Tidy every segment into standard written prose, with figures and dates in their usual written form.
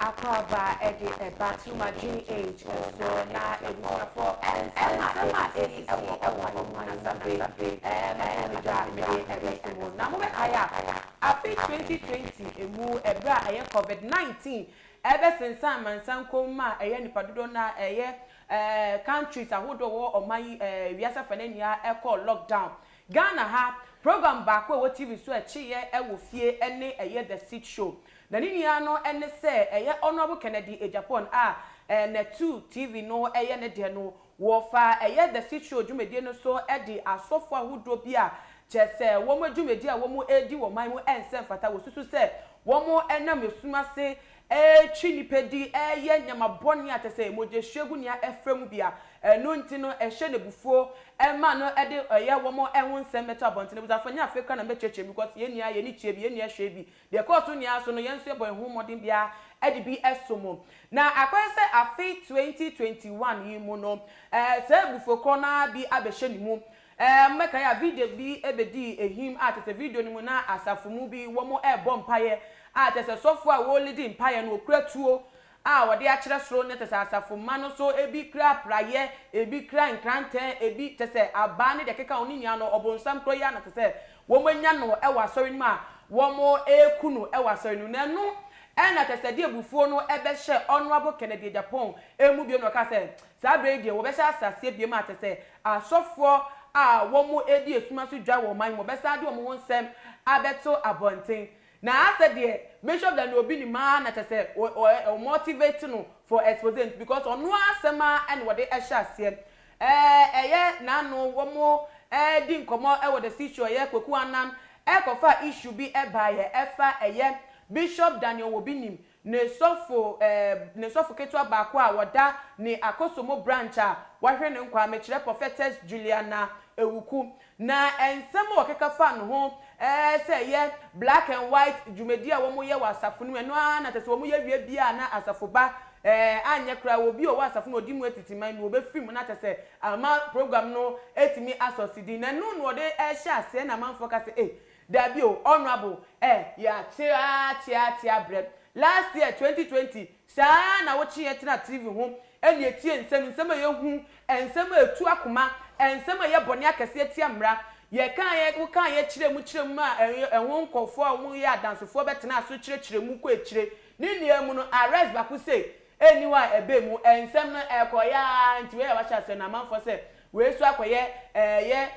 Akwaba edi batu majini age so na ebuka for and sama esi na mo be kaya afi 2020 emu ebra eye COVID-19 ebe sensan mansan koma eye nipadodo na eye countries ahodo wo oman wiasa fanania e call lockdown Ghana ha program back wo TV so echiye e wo fie ene eye the seat show na ninia no ene se eye honorable Kennedy Agyapong na 2 TV no eye ne de no wo fa eye the seat show dwumedie no so e di asofo ahodo bia chese wo mo dwumedie a wo mo edi wo man mo ense fata wo susu se wo mo enam esuma se twi nipedi eye nyama boni atese moje hwegu nia efrem bia no ntino ehye nebufuo ema no ede eye wo mo enwo nsem meto abontene buzafanya Africa na mecheche because ye nia ye ni tie bi ye nia hwe bi de course nia so no yenso ebo ehu modin bia ede bi esomo na akwese afi 2021 yi mu no se bufuo kona bi abehye ni mu meka ya video bi ebedi ehim atete video ni mu na asafumu bi wo mo ebo mpaye atese sofo a wo leading mpaye no okuratuo wode akire soro ne tese asafuma no so ebi kra praye ebi kra nkrante ebi tese aba ne de keka oninia no obonsam kro ya na tese wo manya no e wa sori ma wo mo eku no e wa sori no na no na tese de ebufuo no ebe hye honorable Kennedy Agyapong emu bi no ka se sa bredi wo be hye asase bi ma tese asofo wo mo edi esuma so dwa wo man mo be sa de wo mo nsem abeto abonten na ase de Bishop Angel Obinim na tese o motivate no for exposing because onu asema and what they ehye eye na no wo mo di nkomo e wo the issue ye kweku anan e kofa issue bi e ba ye efa eye Bishop Angel Obinim ne sofo ketua baako a woda ne akosomo branch a wahwe ne nkwa mekire prophetess Juliana ewuku na ensem okeka fa no ho say ye black and white jumedia wo mo ye wasafo no eno na tese wo mo ye wie bia na asafo ba anye kra wo bi o wasafo no odi mu etitiman no be film na tese ama program no etimi asosidi na no no de ehye ase na manfo ka se da bi o honorable ya tia bread last year 2020 saa na wo chi etina TV ho eni etie nsem ye hu ensem etu akoma ensem ye bone akase etia mra ye kan ye wo kan ye chire mu a ehun nkofo a mu ye adansofo betena aso chire mu ko echire ni niam no arrest baku say eniwa ebe mu ensem no ekoya nti we wa cha se na manfo se we so akoye ye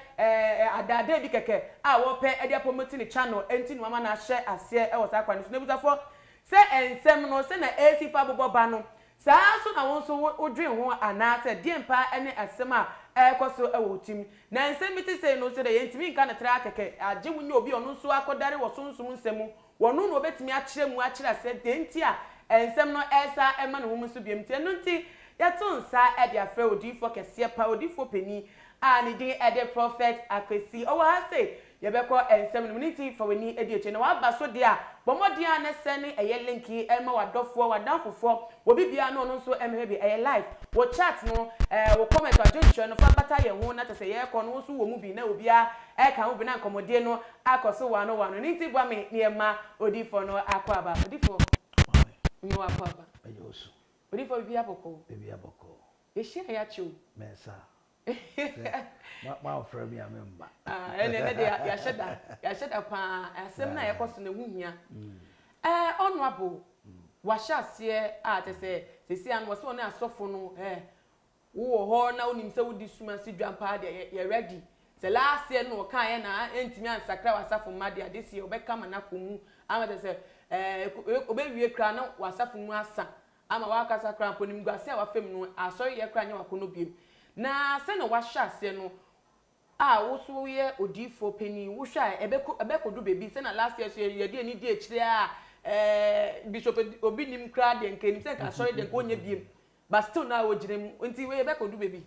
adade bi keke a wo pe ede promote ni channel enti no mama na hye ase e wo sa kwani so nebutafo se ensem no se na esifa boboba no saa so na won so odwen ho ana se die mpa ene asem a ekoso ewotim na ensem biti se no se de yentimi nka na tra keke age munye obi onu so akodare wo sonsum nsemu wonu no obetimi akire mu akire se de nti a ensem no esa ema no hom so biem tie no nti yato nsa e de afre odifo kese pa odifo peni a ne din e de prophet akwesi o wa say ye beko ensem no nti for weni edi eche na wa ba so de a bomodia na sene eye linki elma wadofo wadanfofo obi bia no no so emhe bi eye live wo chat no wo comment ajonchwe no fa bata ye ho na tese ye ko no so wo mu bi na obi a e ka ho bi na nkomodie no akoso wano ni ti bua me niema odifo no akwaba odifo nyo akwaba ayoso odifo bia boko ye share ya chu mensa ma ofre mi amemba ene de ya sheda pa asem na yekoso na huhia honorable washase tese sesi an wo so na asofo no wo ho na onim se wodi suma si dwampa de ye ready the last year no kan ye na entimi ansakra wasafo made ade sie obeka mana komu ama tese obewie kra na wasafo mu asa ama wakasa kra ponim gwase a wafem no asori ye kra nya wakono biem na se na washase no wo so ye odifo peni wo hwa ebekodu bebi se na last year so ye de ni di ekire Bishop Obinim kra de nkeni se ka sorry de ko nya biem but still na wo girem nti we ebekodu bebi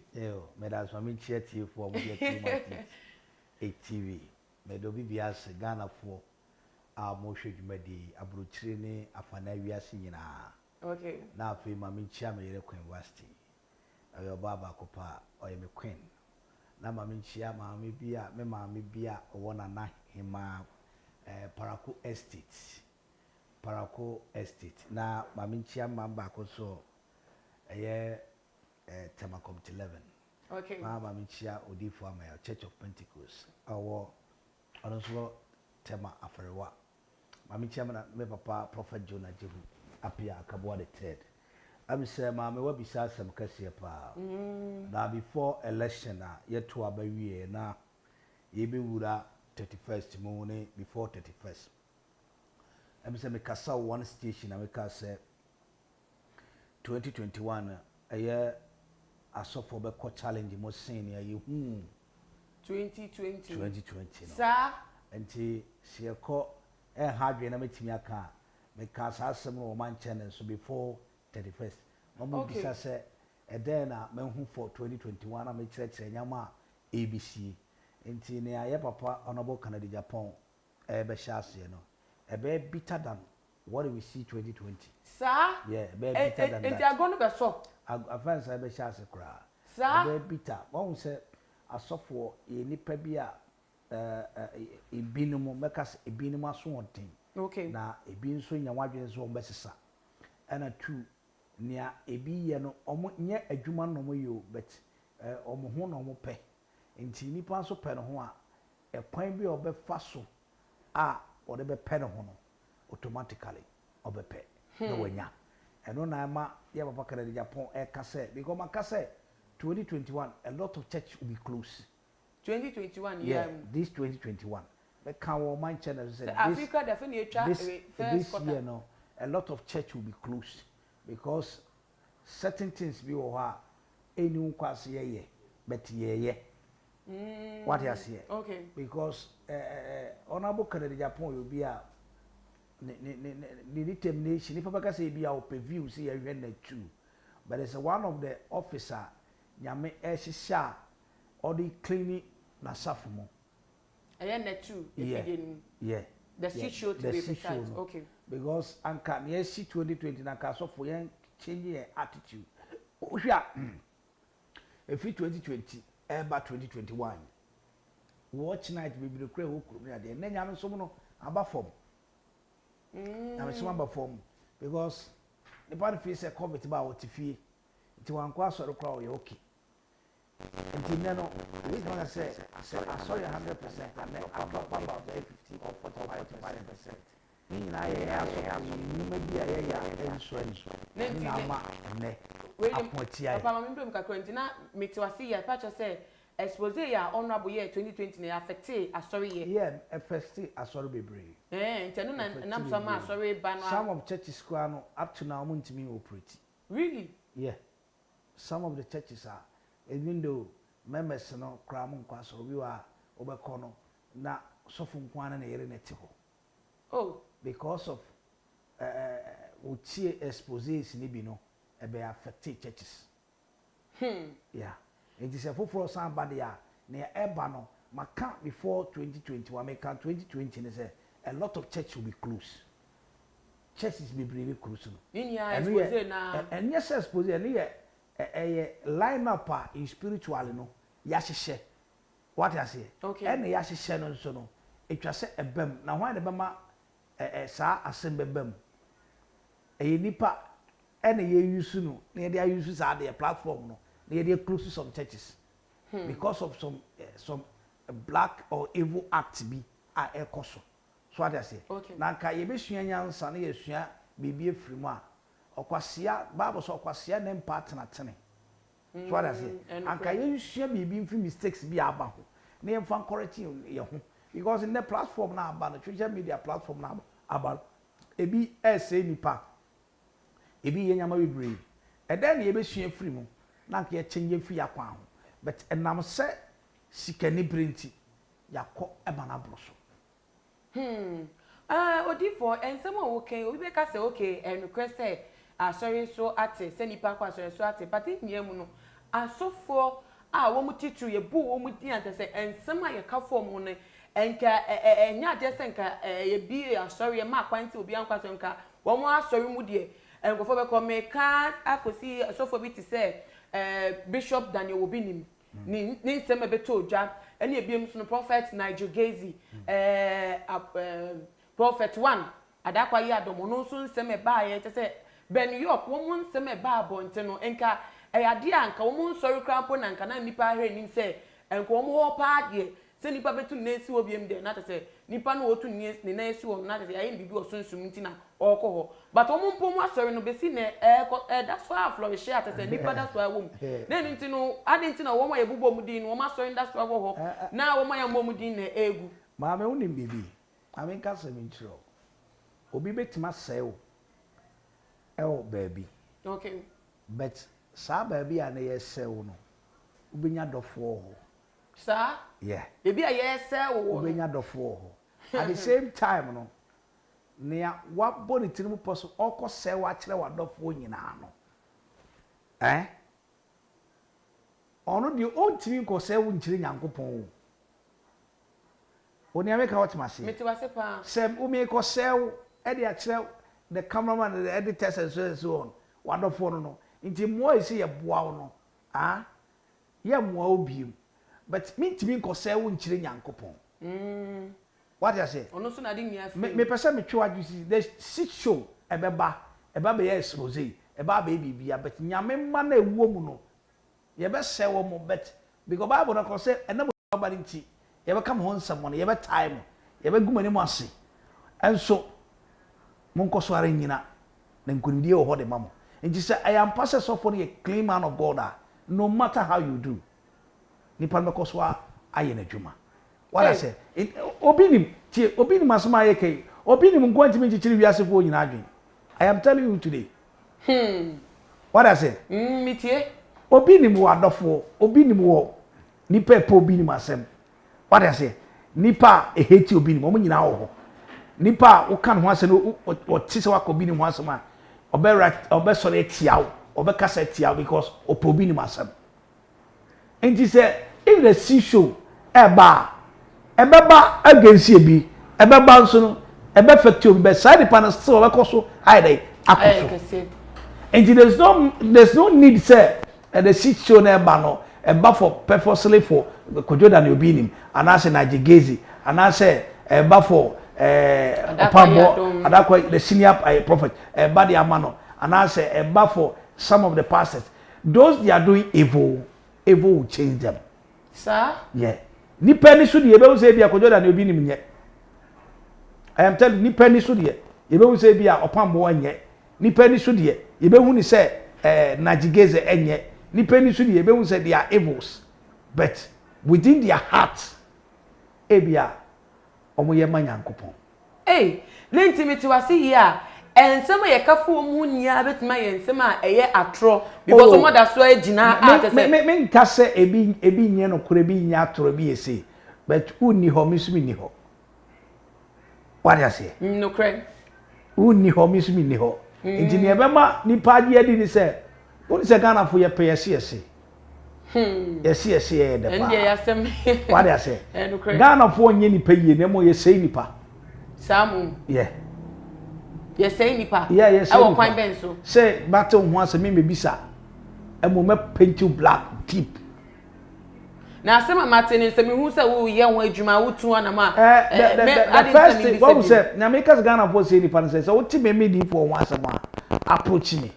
me that's for me chia tie for mo de TV me do bibia se Ghana for mo hwedwumadi abrochire ne afana wiase nyina okay na afi ma me chia me yere Queen University ayo baba kopa oye me Queen na ma me chia ma me bia wona na hima Parako Estate na ma me chia mamba ko so Temakom 11 okay ma me chia odifo amaya Church of Pentecost awo onoso tema afarewa ma me chia me papa prophet Jonah Jehu apia akabwa the third am say ma me wabisa asem kase pa na before election yeto abawie na yebe wura 31st mo ne before 31st am say me kasa one station am kasa 2021 asofo be ko challenge mo sen ya ye 2020 no sa enti se ko hadwe na metimi aka me kasa asem no man channel so before 31st mama bisa se na menhu for 2021 na me kire nyama ABC enti ne aye papa honorable Canada Agyapong be shase no be bitter than what we see 2020 sir yeah be bitter than that enti agono be so advance be shase kra sir be bitter won say asofo ye nipa bi a ebinum mekas ebinum aso onten okay na ebi nso nya wadwe so on besesa ana tu nia ebi ye no omo nye adwuma no mo yo but omo ho no mo pe nti nipa so pe no ho a ekwan bi obefa so a ode be pe no ho no automatically obepe no wanya eno na ma ye papa Canada Agyapong kase because makase 2021 a lot of church will be closed 2021 yeah this 2021 the can man channel said Africa definitely this year no a lot of church will be closed because certain things be or any kwase ye but ye what you see okay because honorable Canada Agyapong will be a the determination if papa say be our preview see you na two but it's one of the officer nyame ehihia or the cleaning na safumo na two yeah the seat show to be precise okay because anka na see 2020 na ka so for yen change your attitude ohwa if 2020 eba 2021 watch night we be kure ho kuro na de na nyame so no aba form na me so aba form because the part feel say covid ba what fie nti wan kwa so kura o ye okay nti no we don't say sorry 100% and about 50 or 45%. Ni na ye aso ni ma bia ye ya insurance na ma ne apotia papa ma mbem kakro nti na metiwase ya pacho say expose ya honorable year 2020 na affect asori ye yeah affect asori bebre nti no na so ma asori ba no some of churches square no up to now ntimi operate really yeah some of the churches are even though members no kram nkwa so bi wa obekono na sofu nkwana na yere neti ho oh because of uchi exposes ni bi no e be affect churches yeah it is a for somebody ya na eba no maka before 2021 make 2020 ne say a lot of church will be closed churches be brave cruise no ni ya expose na and yes expose and ye line up in spiritual no ya hyehyɛ what I say and ya hyehyɛ no so no etwa sɛ ebam na hwan de bema saa asem bebam nipa and ye use no na they use saa the platform no na they close to some churches because of some black or evil act be ekoso so what I say na nka ye besua nyansa na ye sua bibie frimu a okwasia bible so okwasia na partner tene so what I say anka ye sua bibi mfi mistakes bi aba ho na ye fan correct ye ho because in the platform na aba no social media platform na aba ebi say nipa ebi ye nyama bebree then ye besua frimu na nka ye change fi yakwa ho but enam se sikani brenti yakọ eba na broso odi for ensem okay obi be ka say okay and request sorry so ate say nipa kwa sorry so ate but in mu no asofo wo mu titru ye bu wo mu di ante say ensem a ye ka form no enka enya je say nka ye bi sorry ma kwanti obi ankwa so nka wo mu asori mu de enkofo be ko me ka akosi asofo bi ti say Bishop Angel Obinim ni nsem be to dwa ene ebiem so no prophet Angel Obinim prophet 1 adakwa yi adomo no so nsem ba ye te say Ben York wo mu nsem ba abonte no enka eyade anka wo mu nsori krampo na nka na nipa ahwe nim say enko wo mu ho pa de se nipa betu na esi obiem de na te say nipa no otu ni na esi wo na te say ayi bibi osunsum nti na okoho but wo mu mpom asori no besi na that's why flourish at say nipa that's why wo na nti no ade nti na wo ma ye bubo mu din no wo ma asori that's why wo ho na wo ma ya mo mu din na egu maame wo nim bibi ame ka se mi nchiro obi betima sew baby okay but sa baby a na ye sew no ubenya dofo ho sa yeah baby a ye sew wo ubenya dofo ho at the same time no nea wa boni tinimu poso okọ sew a kire wa dofo nyina no ono di ontimi ko sew nchire nyankopon oni ameka what machine meti wase pa sem umi ko sew e de akire the cameraman the editors and so on wonderful no nti mo isi ye boa no ye mo obiem but me ntimi ko sew nchire nyankopon what you say ono so na di nia me pese me twa juice the shit show eba be ye expose eba be bibia but nyame ma na ewuo mu no ye be sew mo but because bible na ko say enamo body nti ye be come hon someone ye be time ye be gumani mo ase enso monko so ara nyina na nkunimdie wo ho de mamo nti say I am pastor so for a clean man of God no matter how you do nipa me ko so aye na dwuma what I say obinim asoma ye kai obinim nkwanti me chichiri wiase fo nyina adwen I am telling you today what I say mitie obinim wo adofo obinim wo nipa epo obinim asem what I say nipa hate obinim o nyina wo ho nipa wo kan ho asem o tise wa ko obinim ho asem a obe sore tiawo obe kasa tiawo because opo obinim asem and he said if the see show ebeba agency bi ebeba nso no ebe factory be side pan still we koso hide akoso and there's no need say the see show na eba no eba for purposely for kojoda na obinim anase na jegezi anase eba for opambo adakwa the senior prophet eba the amano anase eba for some of the pastors those they are doing evil will change them sir yeah nipa ni so de ebe say bia kojoda na obinim nye I am telling nipa ni so de ebe say bia opambo anye nipa ni so de ebe hu ni say na jegezi enye nipa ni so de ebe hu say they are evils but within their heart ebia omo ye manyankopon lentimiti wase yi a ensema ye kafo mu nia betima ye ensema eye atro because omo da so agina atese me nka se ebi nye no kure bi nya atro bi ese but uni ho misumi ni ho what you say no kre uni ho misumi ni ho engineer be ma ni paadi adi ni se uni se Ghana fo ye pese yes ye de pa ndie yasem what you say no kre Ghana fo nye ni pa yie na mo ye sei ni pa samu yeah Yes, say nipa. Yeah, yes. I will find Ben so. Say, battle once a me bisa. And we paint you black deep. Now, some Martin is saying who said, oh, young way, Juma, who to one ma. The first thing, what we said, now make us Ghana for say the says, so what me deep for once a month. Approach me,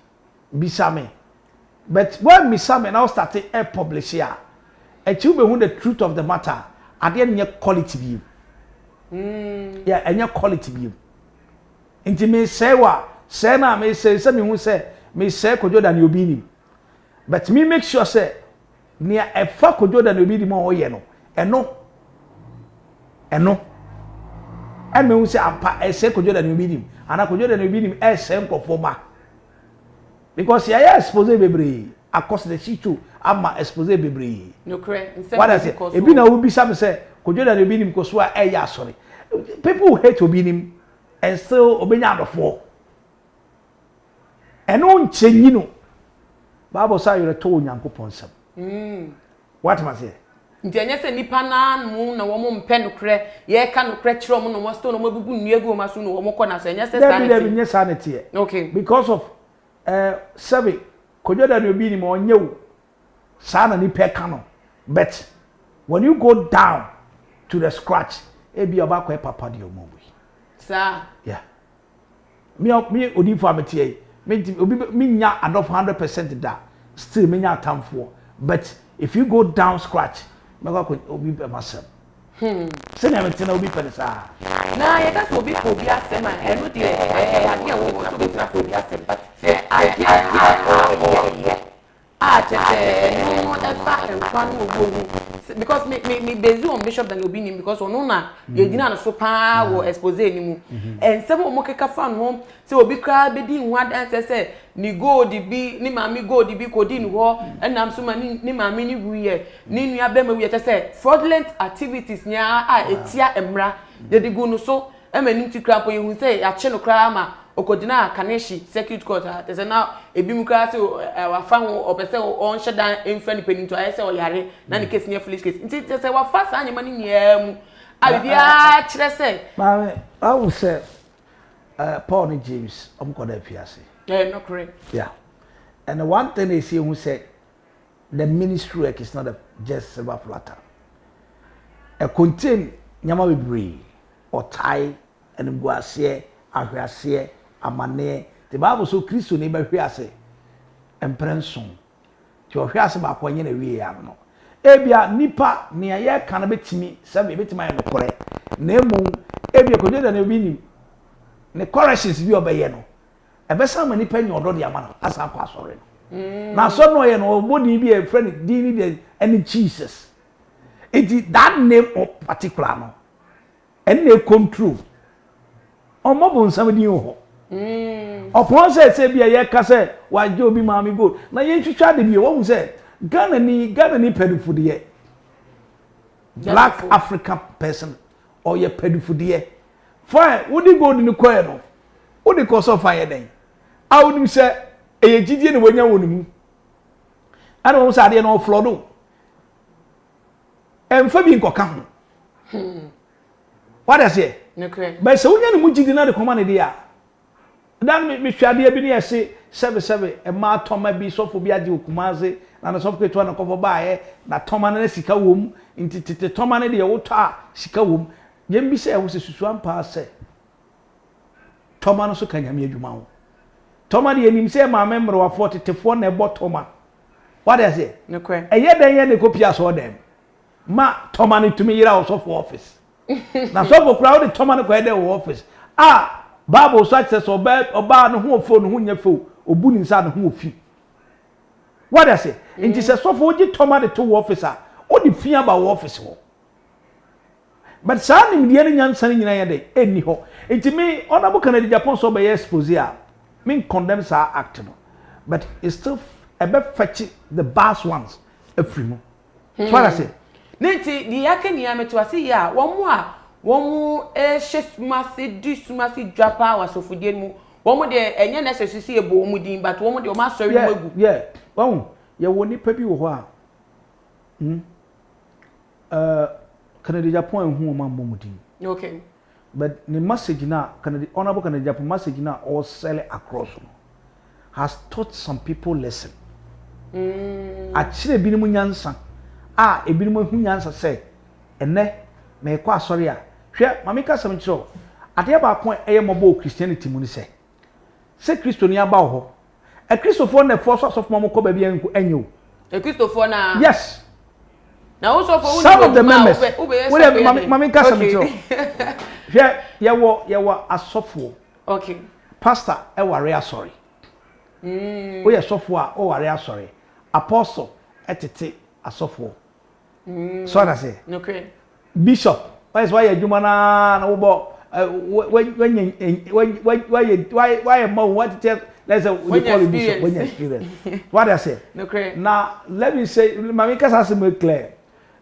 bisa me. But when me some now started a publish here, and you be who the truth of the matter, at the end, your quality view. Yeah, and your quality view. Inti me say what? Say na me say something who say me say kojo than you be him. But me make sure say near a fa kojo than you be him or ye no. Eno. And me who say I say kojo than you be him. And I kojo than you be him say performer. Because ya expose bebre across the sheet too. Ama expose bebre. No correct. What I say? Ebi na ubi sam say kojo than you be him ko so ya sorry. People who hate Obinim and still obenya adofo. Eno nchenyi no. Bible say you told Nyankopon sam. What am I say? Nti enye se nipa na mu na wo mo mpe no kre, ye ka no kre kire mo no mo sto no mo bubu nuegu ma so no wo mo kọ na so enye se sanity. Okay. Because of sabi kojoda no bi ni mo onye wo. Sa na nipa ka no. But when you go down to the scratch, e bi oba kwa papa de omo. Sir. Yeah. Me odi for ametie. Me nya enough 100% da. Still me nya atamfo. But if you go down scratch, me go obi be myself. Say na me tena obi pele sa. Na ye that obi ko bi asem an eno de ade wo so be tra ko bi asem but say ade no ever enquan wo because me based on Bishop Daniel Obinim because ono na ye gina no so pa wo expose ni mu and some mo keka fan home say obi kra be di nwa dan say ni gold bi ni mami gold bi ko di ni ho enam so ma ni mami ni wuye ni nua be ma wuye say fraudulent activities nya a etia emra de di gu no so e ma ni tikra po ye hu say ya che no kra ma okodina kaneshi circuit court te say na ebi mu kra say wa fa ho opese on shedan enfra ni peninto aye say o yare na ni case ni foolish case nti te say wa fa sa anyama ni niam abia kire say ma I will say Paul and James ko da fiase. Yeah, no correct. Yeah. And the one thing they say who said the ministry work is not just silver platter. A contain nyama bebre or tie and guasie ahwase amane the Bible so Christo ne be hwase emprenson ti ohwase ba konye na wie ya no ebia nipa ne ye ka na betimi sabe betima ye no kore na emu ebia kojo da na Obinim ne corrections bi obeye no ebesa ma nipa nyi odo de ama no asa kwa sore no na so no ye no body bi e friend dini de any Jesus it that name of particular no and they come true omo bon samedi ho opon say bia ye ka say wa je obi maami go na ye twitwa de bi wo hu say Ghana ni pedifo de black African person or ye pedifo de fine wodi go ni ko e no wodi ko so fine den a wodi say e ye gidie ne wonya wonimu ana wo say ade no flodo emfa bi nkoka ho what I say okay but so wonya ne mu gidi na de koma ne dia dan me hwade bi ne yese 77 e ma toma bi sofo bi age okumaze na na sofo keto na kofo baaye na toma na sika wom ntitete toma ne de woto a sika wom yem bi se e wo se susu ampa se toma no so kanyame adwuma ho toma de enim se ma memro wa 44 na e bo toma what I say okay e ye den ye ne kopia so dem ma toma ne tumi yira wo sofo office na sofo kura wo de toma ne ko e de wo office Bible says oba no ho ofo no ho nya fo obu ni nsa no ho ofi what I say nti se sofo ogi toma de to officer o di fia ba office ho but sa ni me de nyansa ni nyina ye de eni ho nti me honorable Canada Japan so be expose a me condemn sa act no but it's still a bit fetch the bass ones afrimu what I say nti di yake ni ameto ase ya womu shesumasi disumasi japa wasofudie mu womu de enye na sesisi ebo womu din but womu de o ma sori mu egu yeah womu ye woni pa bi wo ho a Canada Japan hu o ma mbomudin okay but the message now, the honorable Agyapong message now all sell it across has taught some people lesson. Actually, ebinom nyansa ebinom hu nyansa say ene me kwa sorry a hwe mame ka sam kiro ade ba ko eye mobo Christianity mu ni say Kristo ni aba ho a Christopher na force of mama ko ba bia nku anyo a Christopher na yes na wo so for some of the members mame ka sam kiro hwe ye wo asofo okay pastor e ware asori o ye sofo a o ware asori apostle etete asofo so that say okay bishop why is why adwuma na wo bo why mo what tell let's say we call it bishop when you experience what I say okay now let me say mama kasa asem clear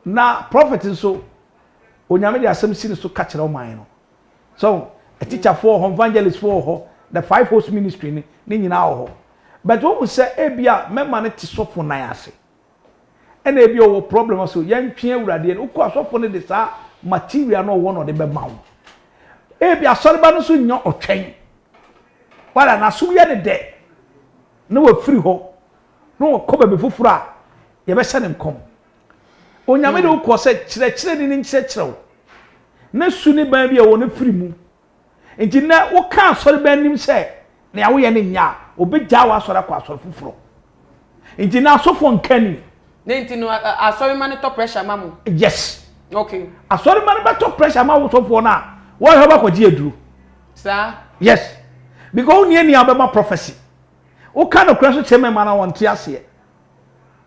na prophet so onyame de asem si so ka kire o man no so a teacher for evangelist for the five host ministry ni nyina ho but what we say ebia memma ne ti sofo nan ase and ebia wo problem so yantwe awurade no ko asofo ne de sa material no wo no de be mawo ebia soreba no so nya otwen wala na so ye de no wa free ho no ko ba be fufuru a ye be hye ne nkom onyame de ko se kire ni kire na su ni ban bia wo ne free mu enti na wo ka soreba nim se na wo ye ne nya obegya wa asore kwa asore fufuro enti na asofo nkani na enti no asore man to pressure mamu yes okay asore man be to pressure ma wo sofo na wo he ba kwaji eduru sir yes because oni eni abema prophecy wo ka no kra so cheme man na won ase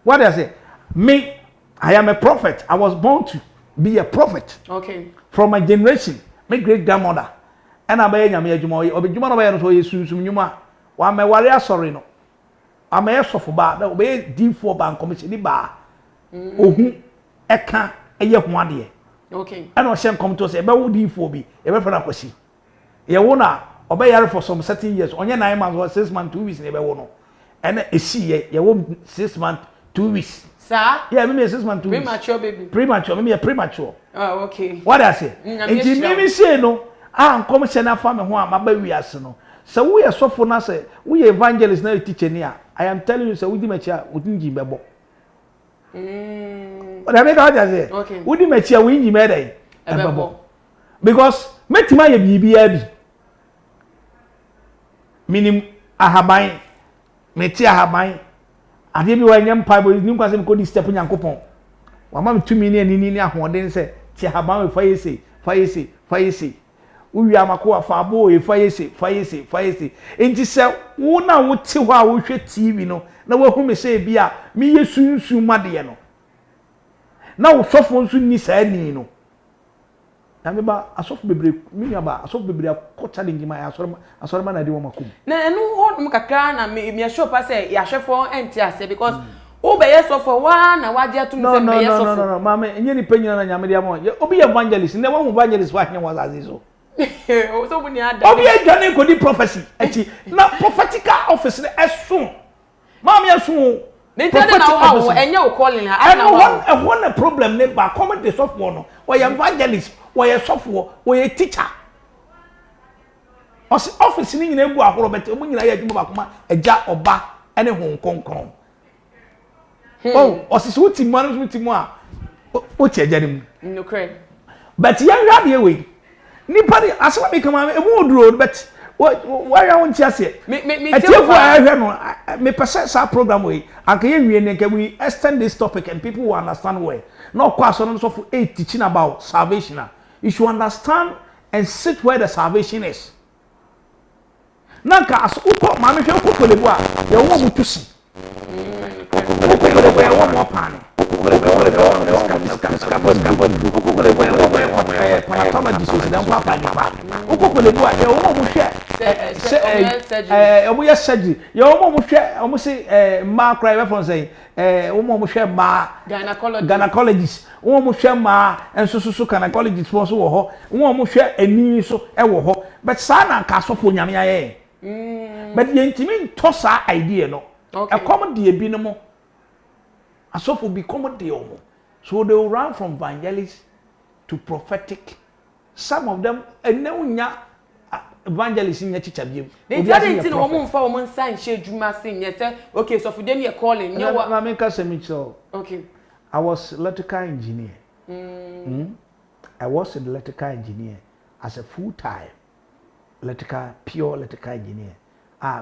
what I say me I am a prophet I was born to be a prophet okay from my generation my great grandmother and abaye nyame adwuma obedwuma no ba ye no so yesusum nyuma wa me ware asori no amaye sofo ba na obey D4 ban commission ni ba ohu eka eye ho ade okay and o shen come to say be wo D4 bi e be fana kwasi ye wo na obey yare for some certain years onye 9 months or 6 months 2 weeks ne be wo no and esi ye wo 6 months 2 weeks sir yeah me 6 months 2 weeks premature baby premature me premature oh okay what I say me say no come shen afa me ho a maba wiase no so we are sofo na say we evangelist na teacher ni a I am telling you say we di mechi a odinji bebo what I make out say okay we di mechi a we nji me dey bebo because metima ye bibia bi minim ahaban meti ahaban ade bi wa nyam pa bo ni kwase me ko di step nyankopon wa ma metumi ni ani ni ahoden say ti ahaban we fa yesi uwi amako afabo e fa yesi enti se wo na wo ti ho a wo hwe TV no na wo hu me se bia me yesunsu made no na wo sofo nsu ni sa ni no na me ba asofo bebre me nya ba asofo bebre ko challenge ma asoro ma na de wo makum na enu ho dum kakra na me show pa say ya hwefo enti ase because wo be yesofo wa na wa je atum se be yesofo no mama enye ni panyina na nyame de am obi evangelist ne wo evangelist wa hne wa azizo so buni ada obi adwane ko di prophecy eti na prophetical office ne esun mama esun ne tade na wo enye wo calling ha na wo na problem ne ba come the software no wo evangelist wo software wo teacher office ni nyina egu ahoro bete omu nyina ya adwuma ba kuma eja oba ene hon konkon osisi wuti manu wuti mu a o ti eja ni mu no correct but ya hwa de we nipa de asema me kama e mu oduro but why I want to say me tell no me pese sa program we anka ye wie ne we extend this topic and people will understand where no kwaso no so for 8 teaching about salvation you should understand and sit where the salvation is nanka as uko ma me hwe kokole a ye wo mutusi kokole wo mo pan omo yes surgery yo omo hwe omo say ma cry we from say omo hwe ma gynecologist omo hwe ma enso so gynecologist for so wo ho omo hwe ani so e wo ho but sa na ka so fo nyame aye but yentimi tosa idea no e come de ebi no mo asofo become the omo so they will run from evangelist to prophetic some of them enya evangelists nya chicha biem they didn't know woman for woman sign she dwuma sin ye say okay so for them you calling you what I mean ka say me so okay I was electrical engineer I was an electrical engineer as a full-time pure electrical engineer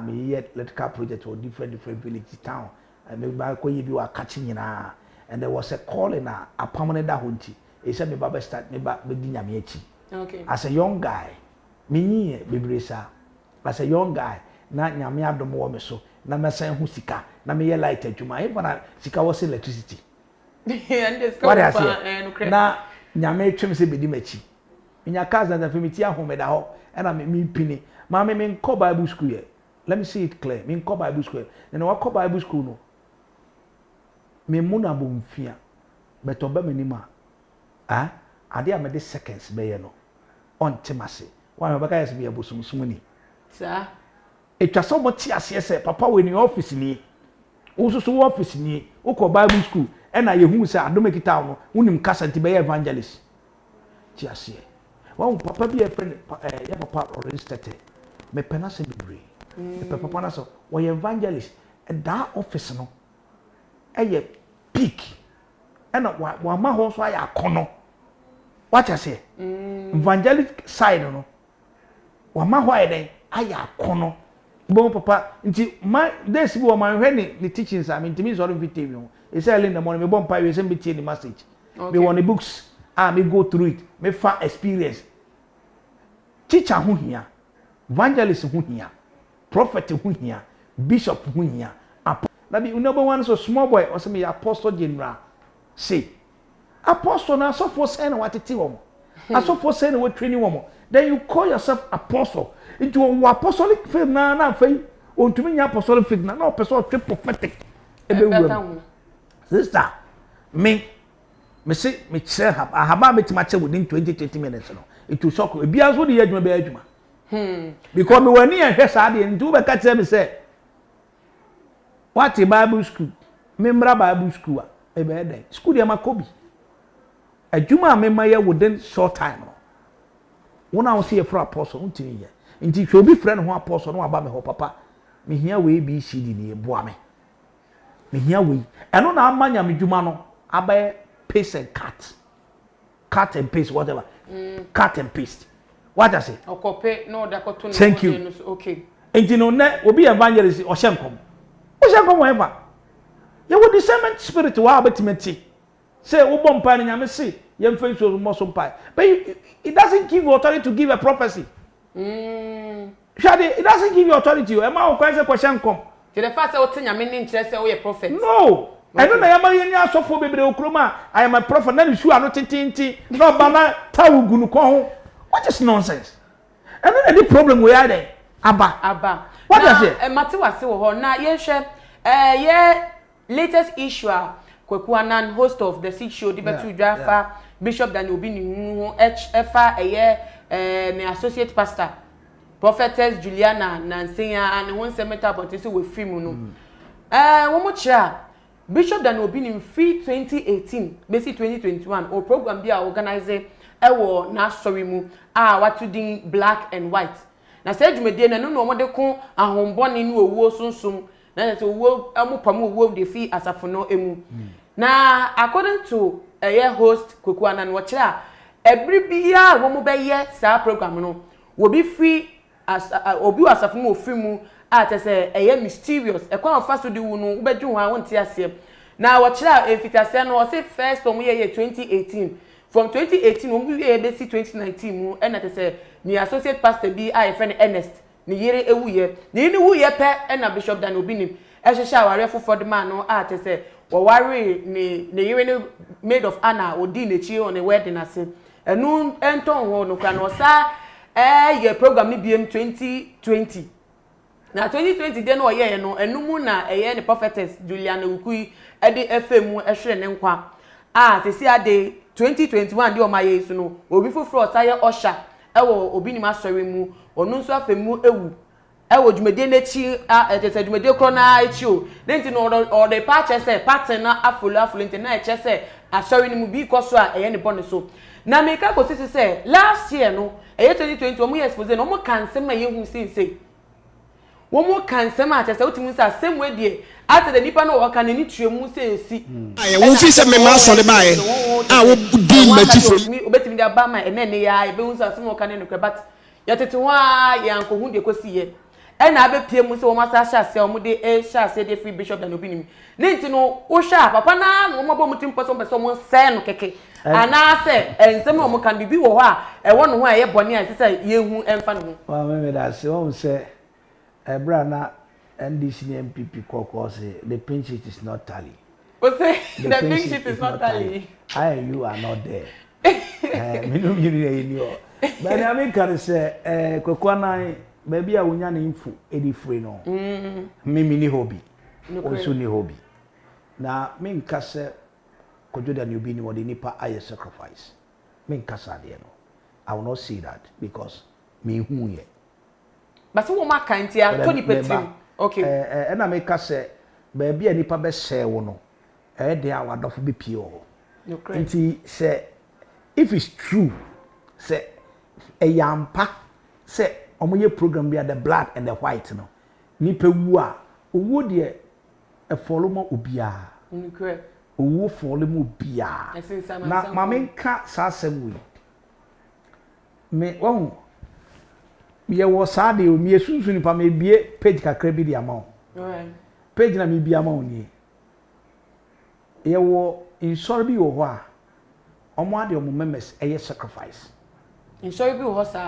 me yet electrical project or different village town and me ba ko ye bi wa catching na and there was a call in a permanent ahonti e say me baba start me ba be nyame achi okay as a young guy me nyi bebresa as a young guy na nyame adom wo me so na me san hu sika na me ye light adwuma e na sika was electricity and this go na nyame twem se bedi machi nya kaza na femiti ahomeda ho e na me pini ma me nko Bible school here. Let me see it clear. Me nko Bible school. Na wa ko Bible school no. Me muna bo mfia. But oba manima. Ade a me de seconds be ye no. On temase. Wa me baka yes be abosumsum ni. Sir. Etwa so mo ti ase se papa we ni office ni. Wo so office ni. Wo ko Bible school. E na ye hu se adom ekita no. Unim kasa nti be evangelist. Ti ase. Wa papa bi e friend ya papa already started. Me penase bibre. The papa na so we evangelist and that office no eye peak and wa ma ho so aya kono what I say evangelist side no wa ma ho aya aya kono bo papa nti ma this be ma hwe ni teachings I mean to me so invite me e say early in the morning me bon pa we say me tie the message me want the books me go through it me fa experience teacher hu hia evangelist hu hia prophet hu hia bishop hu hia na be number one so small boy or say me apostle general say apostle na so for say na watete wo so for say na we training wo then you call yourself apostle into one apostolic faith na fai ontumi nya apostolic faith na person prophetic ebe wo sister me say me chere haba metima che within 20-30 minutes no it will shock you bia so de adwuma be adwuma because me wani ehwe saade ntu be ka tell me say what Bible school memra Bible school e be dey school dey makobi adwuma me maye within short time no wona wo see for apostle ntini ye nti hwe obi friend ho apostle no aba me ho papa me hia we bi cd ni eboa me hia we eno na amanya me dwuma no aba paste and cut and paste whatever cut and paste. What I say? Okope no da koto no. Thank you. Okay. Enti no na obi evangelist o hyenkom. O hyenkom whatever. Ye wo discernment spirit wa abetimenti. Say wo bom pa nyame say ye mfa so mo so mpa. But it doesn't give you authority to give a prophecy. Shade it doesn't give you authority. E ma wo kwa say ko hyenkom. The fact say o nyame ni nkyere say wo ye prophet. No. I don't know yama yeni asofo bebre okroma I am a prophet na nsu ano tintinti no bana tawugu nu ko ho. What is nonsense? And then any problem we are there. Abba. What does it? Mati wase wo ho na ye hwe ye latest issue Kweku Anan host of the 6 show Dibetu Dwafa Bishop Daniel Obinim ho efa me associate pastor prophetess Juliana Nansenya and won semeta about say we film no. Wo mo kira Bishop Daniel Obinim free 2018 basic 2021 or program bia organize ewo na story mu watu din black and white na say dwumede na no mo de ko ahombone ni owuo sunsum na say owuo amopam owuo de fi asafo no emu na according to host Kweku Anan wo kira every bia wo mo be ye sa program no wo bi free as obi asafo mo free mu say mysterious ekwa of fast di wu no wo be dwu ha won ti ase na wo kira efitase no wo say first from year 2018 from 2018 we be see 2019 mu and that say ni associate pastor bi friend Ernest ni yere ewuye ni wuye pe na Bishop Daniel Obinim ehwehwe aware fofo de man no say wo ware ni yere ni maid of honor odi na chi on the wedding ase enu enton ho no kwa no sa ye program ni biem 2020 na 2020 de no ye no enumu na the prophetess Juliana Ukui de FM ehwere ne nkwa sisi ade 2021 de o maye su no obi fufuro taye osha ewo Obinim asori mu onu nso afemu ewo dwumede n'echi etese dwumede kro na echi o nti no o de pa che se pattern na afulu nti na eche se asori ni mu bi koso a eye ne bone so na me ka ko sisi say last year no eye 2020 omo expose no omo kan sema ye hu sei womo kan sema a chese otimi sa same way die ate the nipa no waka ne ni tuemu sei esi aye won fi se me ma so le bae a wo do matifo obetimi da ba ma ene ya ebe hu sa sema waka ne no but ya tete ho a yanko hu de kosi ye ena abepie mu se wo masa sha se wo de sha se de free bishop dan obinim ne nti no wo sha papa na wo mabo mutim person person mo se no keke ana se ensem wo kan bibi wo ho a wo no ho a ye bone a se ye hu emfa no ho wa me da se wo se ebra na NDC MPP koko say the pink sheet is not tally. O say the pink sheet is not tally. I and you are not there. Me no you know. But I mean can say koko na baby a wonya na info edi free no. Me ni hobby. Also ni hobby. Na me nka se kojo da obi ni wodi nipa aye sacrifice. Me nka sa de no. I will not say that because me hu ye. But so ma kan ti a to ni petim. Okay. Na me ka se baby a nipa be share wo no. De a wadofo be pie o. No correct. Nti se if it's true se yampa se omoye program be the black and the white no. Nipa wu a owo de e follow mo obia. No correct. Owo follow mo obia. Na mama ka sa asem we. Me wo ye wo sa de o me sunsun nipa me bie page kakra bi di amount. Alright. Page na me bie amount ni. Ye wo insure bi wo ho a omo ade omo members eye sacrifice. Insure bi wo sa.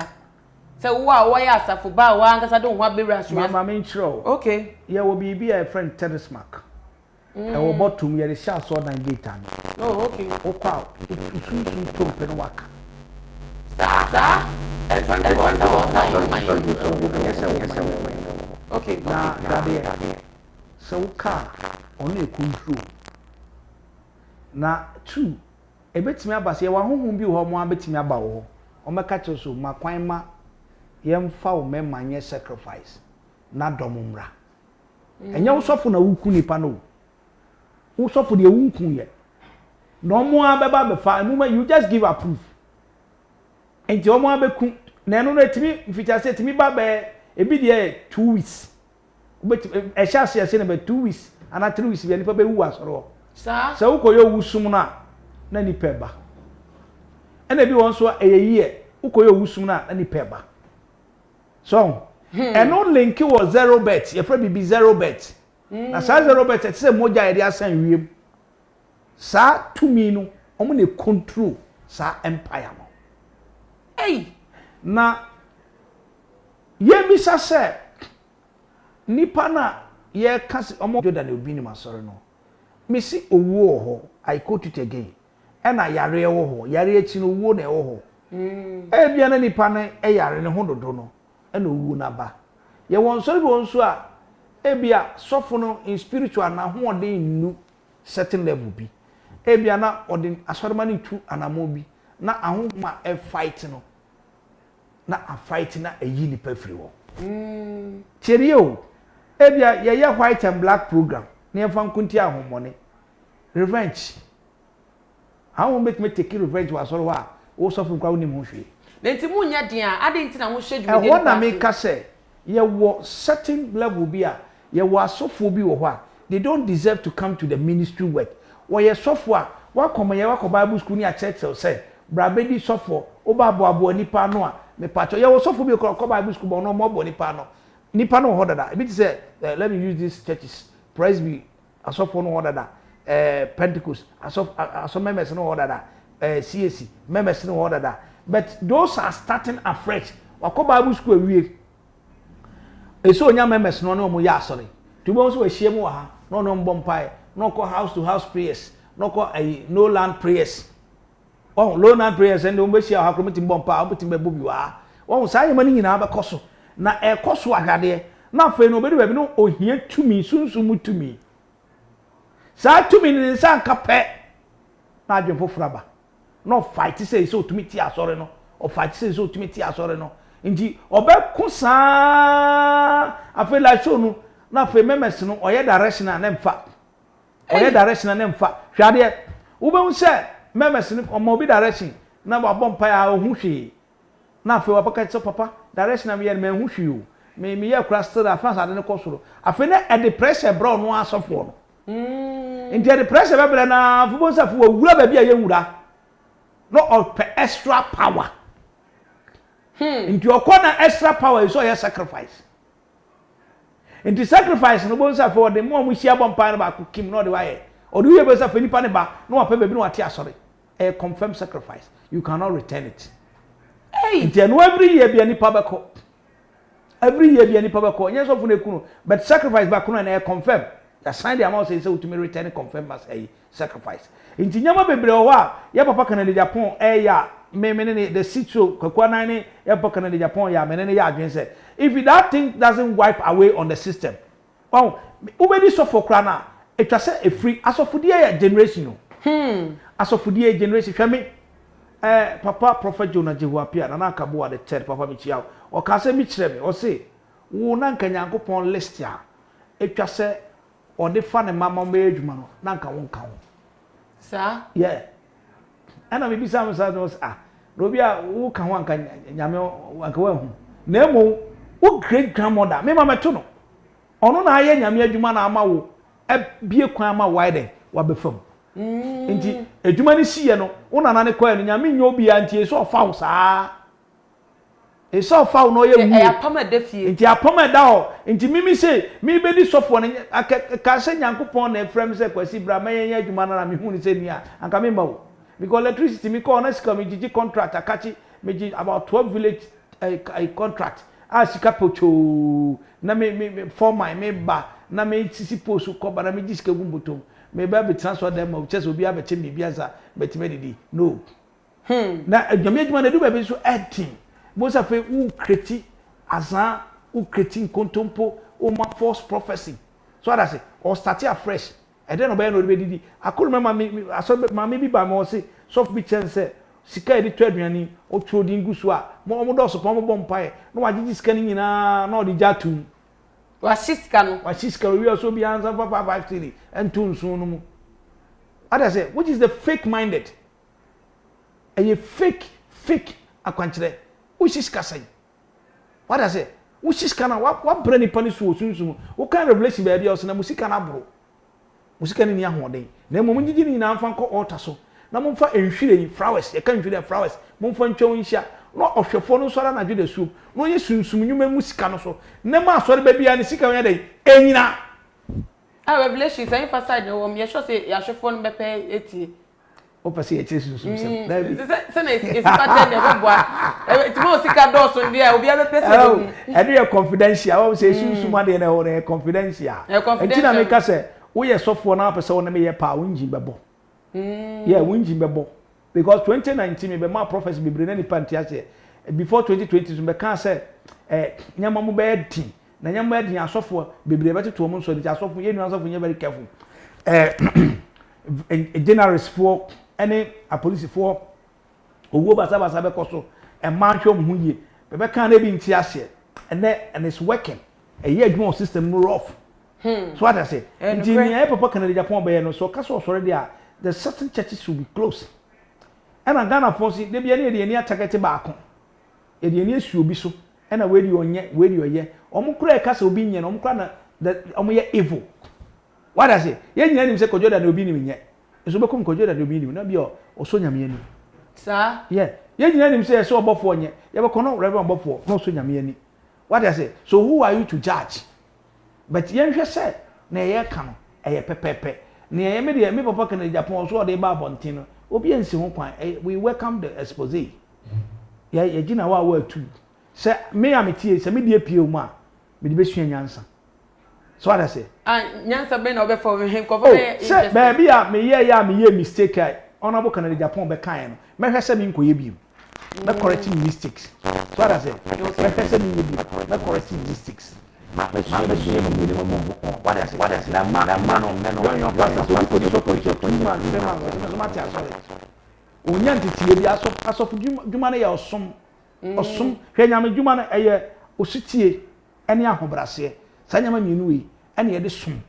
Se wo a wo ya asafo ba wo ankasa do ho abewra so. Mama me nchiro. Okay. Ye wo bi a friend tennis mark. E wo bottom ye de sha so dan gate an. Oh, okay. O kwa sunsun to pe no waka. Sa. Okay. Na dade. So ka ono e control. Na 2 ebetimi abase wa honhom bi ho mo abetimi aba wo. O meka che so makwan ma yemfa wo memanye sacrifice na domumra. Enya wo sofo na wuku nipa no. Wo sofo de wuku ye. No mo abeba be fa emu you just give a proof. Enti o mo abeku na eno no etimi mficha se etimi ba be ebi de 2 weeks. Obetimi e sha se na be 2 weeks ana 3 weeks bi nipa be wu asoro. Sa Se ukoyo wusum na nipa ba. Ena bi won so eyeye ukoyo wusum na nipa ba. So, eno link was 0 bet, ye fra bibi 0 bet. Na sa 0 bet se moja ide asan wiem. Sa tumi no omo ne control sa empire no. Hey, Na ye bi sa se nipa na ye kasi omo Jordan Obinim asore no. Misi owo ho I quote it again ena yare wo ho yare achi no wo na wo ho bia na nipa na yare ne ho dodo no ena owu na ba ye won so bi won so a bia sofo no in spiritual na ho ode nnu certain level bi bia na ode asorema ni tu anamo bi na ahoma fight no na a fight na eyi nipa free wo cherie o bia ye white and black program ne fa nkunti ahomone revenge how make me take revenge was all wa wo so fun kwa woni mu hwe nti mu nya den a ade nti na wo schedule de na me ka se ye wo certain level bi a ye wo asofo bi wo ho a they don't deserve to come to the ministry work wo ye sofo a wa koma ye wa ko Bible school ni a church say brabedi sofo oba abo nipa no a me pacho ye wo sofo bi ko Bible school bo no mo bo nipa no ho dada e bi say let me use these churches praise be asofo no order Pentecost aso members no order CAC members no order but those are starting afresh wako Bible school awie eso onya members no no mo ya asore to bo so ahie mu ha no no mbompai no ko house to house prayers no ko no land prayers oh low land prayers and we share ha komiti mbompa obuti mbe bobi wa oh sa yema ni nyina ba koso na koso ahade na fe no obedi ba bi no ohia tumi sunsumu tumi sa tumi ni san kape na adwen fofraba no fight say so tumi ti asore no o fight say so tumi ti asore no nji obeku sa afi la show no na fe members no oye direction na mfa oye direction na mfa hwade Ube say members ni omo bi direction na ba bom pa ya ohu hwe. Na afi wa paka tso papa direction na me ye me hu hwe o. Me ye kura still afans ade ne kosoro. Afi na e the pressure bro no asofo no. Inti the pressure be bra na fu bo sa fu wura ba bia ye wura. No of extra power. Inti okona extra power is all your sacrifice. Inti sacrifice no bo sa fu the more mu hia bom pa na ba ku kim no de wa ye. Or do you ever say nipa ne ba no wa pe be no ati asori. A confirmed sacrifice. You cannot return it. Hey, every year be any pabako. Every year be any pabako. Yes, of the but sacrifice back on and confirm. The sign the amount says so to me return confirm as a sacrifice. In Tinyama Bebrewa, ya papa can in Japan, ya me the situ, Kokwana, ya papa in Japan, ya menene ya say. If that thing doesn't wipe away on the system, oh, ubedi so for krana, it was a free as of the generation. As of the generation, papa prophet Jonah Jehuapia na akabo the third papa mi chia o ka se mi kire me o se wo na nka Nyankopon list ya etwa se o de fa ne mama ma edwuma no na nka won ka ho sa yeah ana me bisa me sa no no bia wo ka ho anka nyame anka wa hu na emo wo great grandmother me mama to no ono na aye nyame edwuma na ama wo bie kwan ama wide wa befam Inti edwuma ni siye no una na ne kwa no nyame nyo bia nti eso fa wo saa eso fa wo no ye wu e apama da fie nti apama da ho nti mimi se mi be di sofo no ka se Nyankopon na efrem se kwasi bra ma yen edwuma na me hu ni se ni a anka me mba wo because electricity mi call na sika mi gigi contract akachi me gi about 12 village a contract a sika pocho na me for my me ba na me sisi post ko ba na me gi sika gumbotom me ba be transfer them of chess obi abeche me biaza betime didi no na nyame adwuma na du ba be so editing mo sa fe u kreti azan u kreti kontompo o ma false prophecy so that say or start afresh and then oba no be didi akuru mama me aso mama bi ba mo say soft picture say sika edi to aduani o tro di ngusu a mo do so pom bom pae no wagigi sika ni nyina na o di jatu Washiska we also be answer 553 and tun sunu. Others say, which is the fake minded? A fake akwanchire. Which is kasai? What I say? Which is kana what brainy punish so what kind of revelation baby also na musika na bro. Musika ni ahoden. Na mo munjiji ni na amfa nko altar so. Na mo mfa enhwire flowers, e kan nhwire flowers. Mo mfa ntwon nhia. No ohwefo no sora na dwede su no ye sunsum nyuma musika no so na ma sore ba bia ne sika wen dey enyina revelation say emphasize no me sure say ya hwefo no bepe etie o pese etie sunsum sem na bi say na is pattern dey boa it mo sika do so dey obi a bepe say e dey confidential o say sunsum ade na o dey confidential entina me ka say wo ye sofo na pese wo na me ye pa wonji bebo yeah wonji bebo because 2019 me be my prophecy be bring any pantiase before 2020 me can say nyama mu be din na nyama din asofo bebre be teto mu so di asofo ye nu asofo nye very careful generals for any a police for owo basa be koso e man hwom hu ye be kan na bi ntiase and it's working a year adwuma system no rough so what I say engineer papa kan na Japan be no so kaso already the certain churches should be close. And a Ghana force, they be any attack back. A DNA should be so, and a way you ye, Omukra Castle being an Omkrana that Omoya evil. What I say? Yen him say Kojoda no Obinim yet. It's become Kojoda no Obinim, not be or Sonia Mieni. Sir, yeah, yen him say so above one yet. You ever cannot reverend above four, no Sonia Mieni. What I say? So who are you to judge? But yen just said, Nay, come, a pepe. Near me, papa can Japan, so they barbontino. Obiansi ho kwan we welcome the expose ya gina wa wa tu say me ametie say me die pie mu a me de besua nyansa so what I say nyansa be na obe for him cover say baby a me ye mistake ai honorable Canada Japan be kan no me hwe say me nkoye bi me correcting mistakes so what I say me hwe say me bi me correcting mistakes what I say that man onyanti tie bi asofu dwuma na ya osom hwe nyame dwuma na eye ositie ene ahobrase sa nyama mienu yi ene ye de som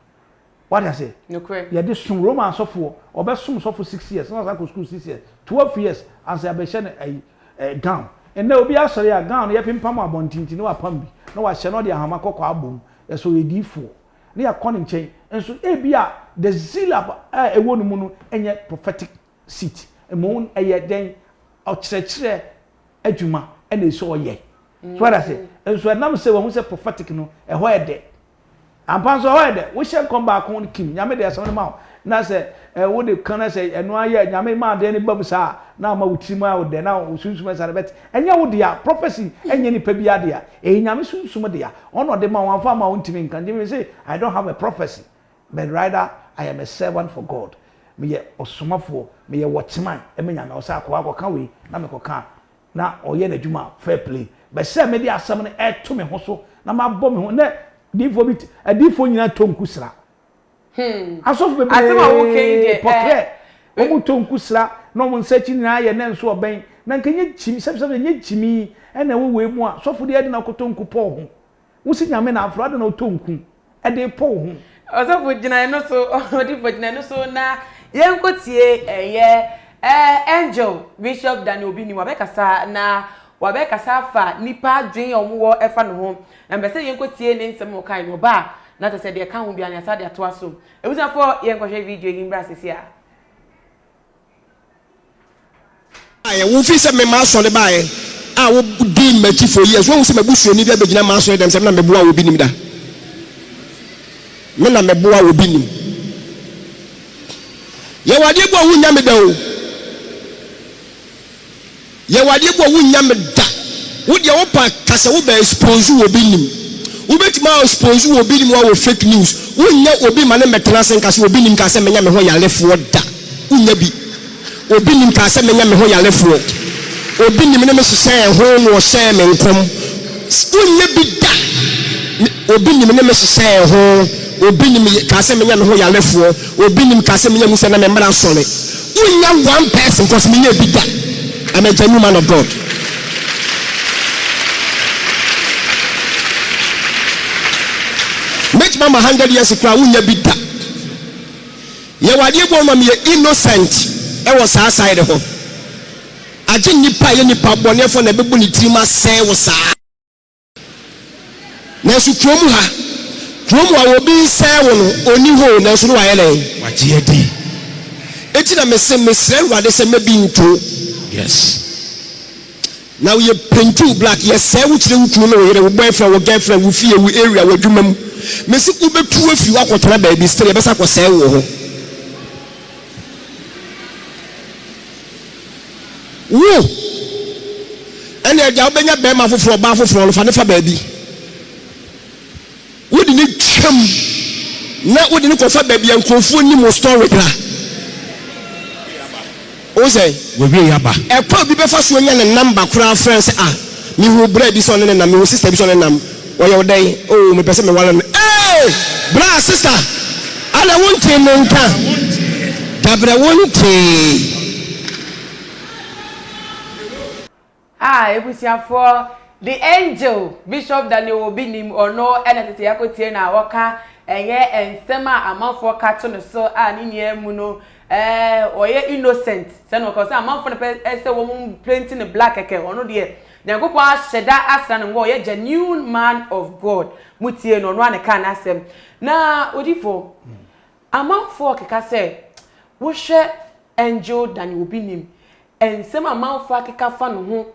what I say no correct yeah this some Roman sofo obesum sofo 6 years no go school 6 years 12 years and say abehye gown and na obi asori a gown ye pimpam abontinti no apam bi na wa hye no de ahama kokko abom eso edifo na ya kɔ ne nkyɛn nso ebia the zeal ewo no mu no enye prophetic seat emo eye den ɔkyerɛkyerɛ adwuma ɛna eso ɔyɛ so what I say nso enam say wo say prophetic no ɛhɔ ɛde ampa nso ɛhɔ ɛde wo hyɛ kom ba ko kim nyame de asɛm no ma na sɛ wo de kan say ɛno ayɛ nyame ma de ne bam saa na ma wutim a wo de na usunsum sa bet ɛnyɛ wo de a prophecy ɛnyɛ ni pa bi ade a nyame sunsum de a ɔno de ma wo amfa ma wo ntimi nkan de say I don't have a prophecy but rather I am a servant for God me ye osomafo me ye watchman nyame o sa akwa we na me koka na oyɛ n'adwuma fair play but sɛ me de asɛm no ɛto me ho so na ma bɔ me ho na difo bi adifo nyina tonku sra asofu bebe asɛm a wo kɛn de portrait omu tonku sra na omu nsachi nyina yɛ na nso ɔbɛn na nkenye chimi sɛbsɛb nye chimi ɛna wo we mu a sɔfo de ɛde na kotonku pɔ ho wo si nyame na afro de na otonku ɛde pɔ ho ɔsɔfo gyina no so ɔdifo gyina no so na yɛnkotie Angel Bishop Daniel Obinim wabɛkasa na wabɛkasa fa nipa adwen ɔmo ɛfa no ho na mbɛsɛ yɛnkotie ne nsɛm ɔkan no ba na tɛ sɛ de ka ho bia ne asa de ato aso ebusafo yɛnkɔhwɛ video yi mbra sesi a aye wo fi se me ma so le bae a wo di machi for years wo se mabusuo ni bia begina ma so dem se na meboa wo binim da me na meboa wo binim ye wade bo wo nya me da o ye wade bo wo nya me da wo de wo pa kase wo ba expose wo binim wo betima expose wo binim wo fake news wo nya obi ma ne metena sen kase wo binim kase me nya me ho yalefo da wo nya bi Obinim ka se menya me ho yalefo obinim ne me hyehyɛ ho no ɔhyɛ me nkom unye bi da obinim ne me hyehyɛ ho obinim ka se menya me ho yalefo obinim ka se menya musa na me mra sɔre unya one person cause menya bi da I'm a genuine man of God make mama 100 years kra unya bi da ye wade bo ma me innocent was our side of her. I didn't need pay any pop on your phone, a baby tima say was Nancy Cromwa will be seven only home, Nancy Wiley. What ye did? It's in a miss, rather say maybe into yes. Now you paint two black, yes, sir, which you know, boyfriend or girlfriend will fear we area where you Miss Uber 2 if you are what baby still a better for sale. Woo! And the job in your bema for baffle for Fanifa baby. Wouldn't it come? Not wouldn't it for baby and confound more story. Oh, say, we be yaba. A probably before swinging a number, crowd friends. Me who bread this on and me sister is on and while your day. Oh, me person me one. Hey, bra sister, I don't want to know. Dabra want ebusiafo the Angel Bishop Daniel Obinim ono enetete yakotie na woka enye ensem a amanfo ka to no so a ni niamu no oye innocent se no ko se amanfo no se wo mu painting the black eke ono de nyagopo ahyeda asa no wo ye genuine man of God mutie no no aneka na asem na odifo amanfo keka se wo hwe Angel Daniel Obinim ensem amanfo akeka fa no ho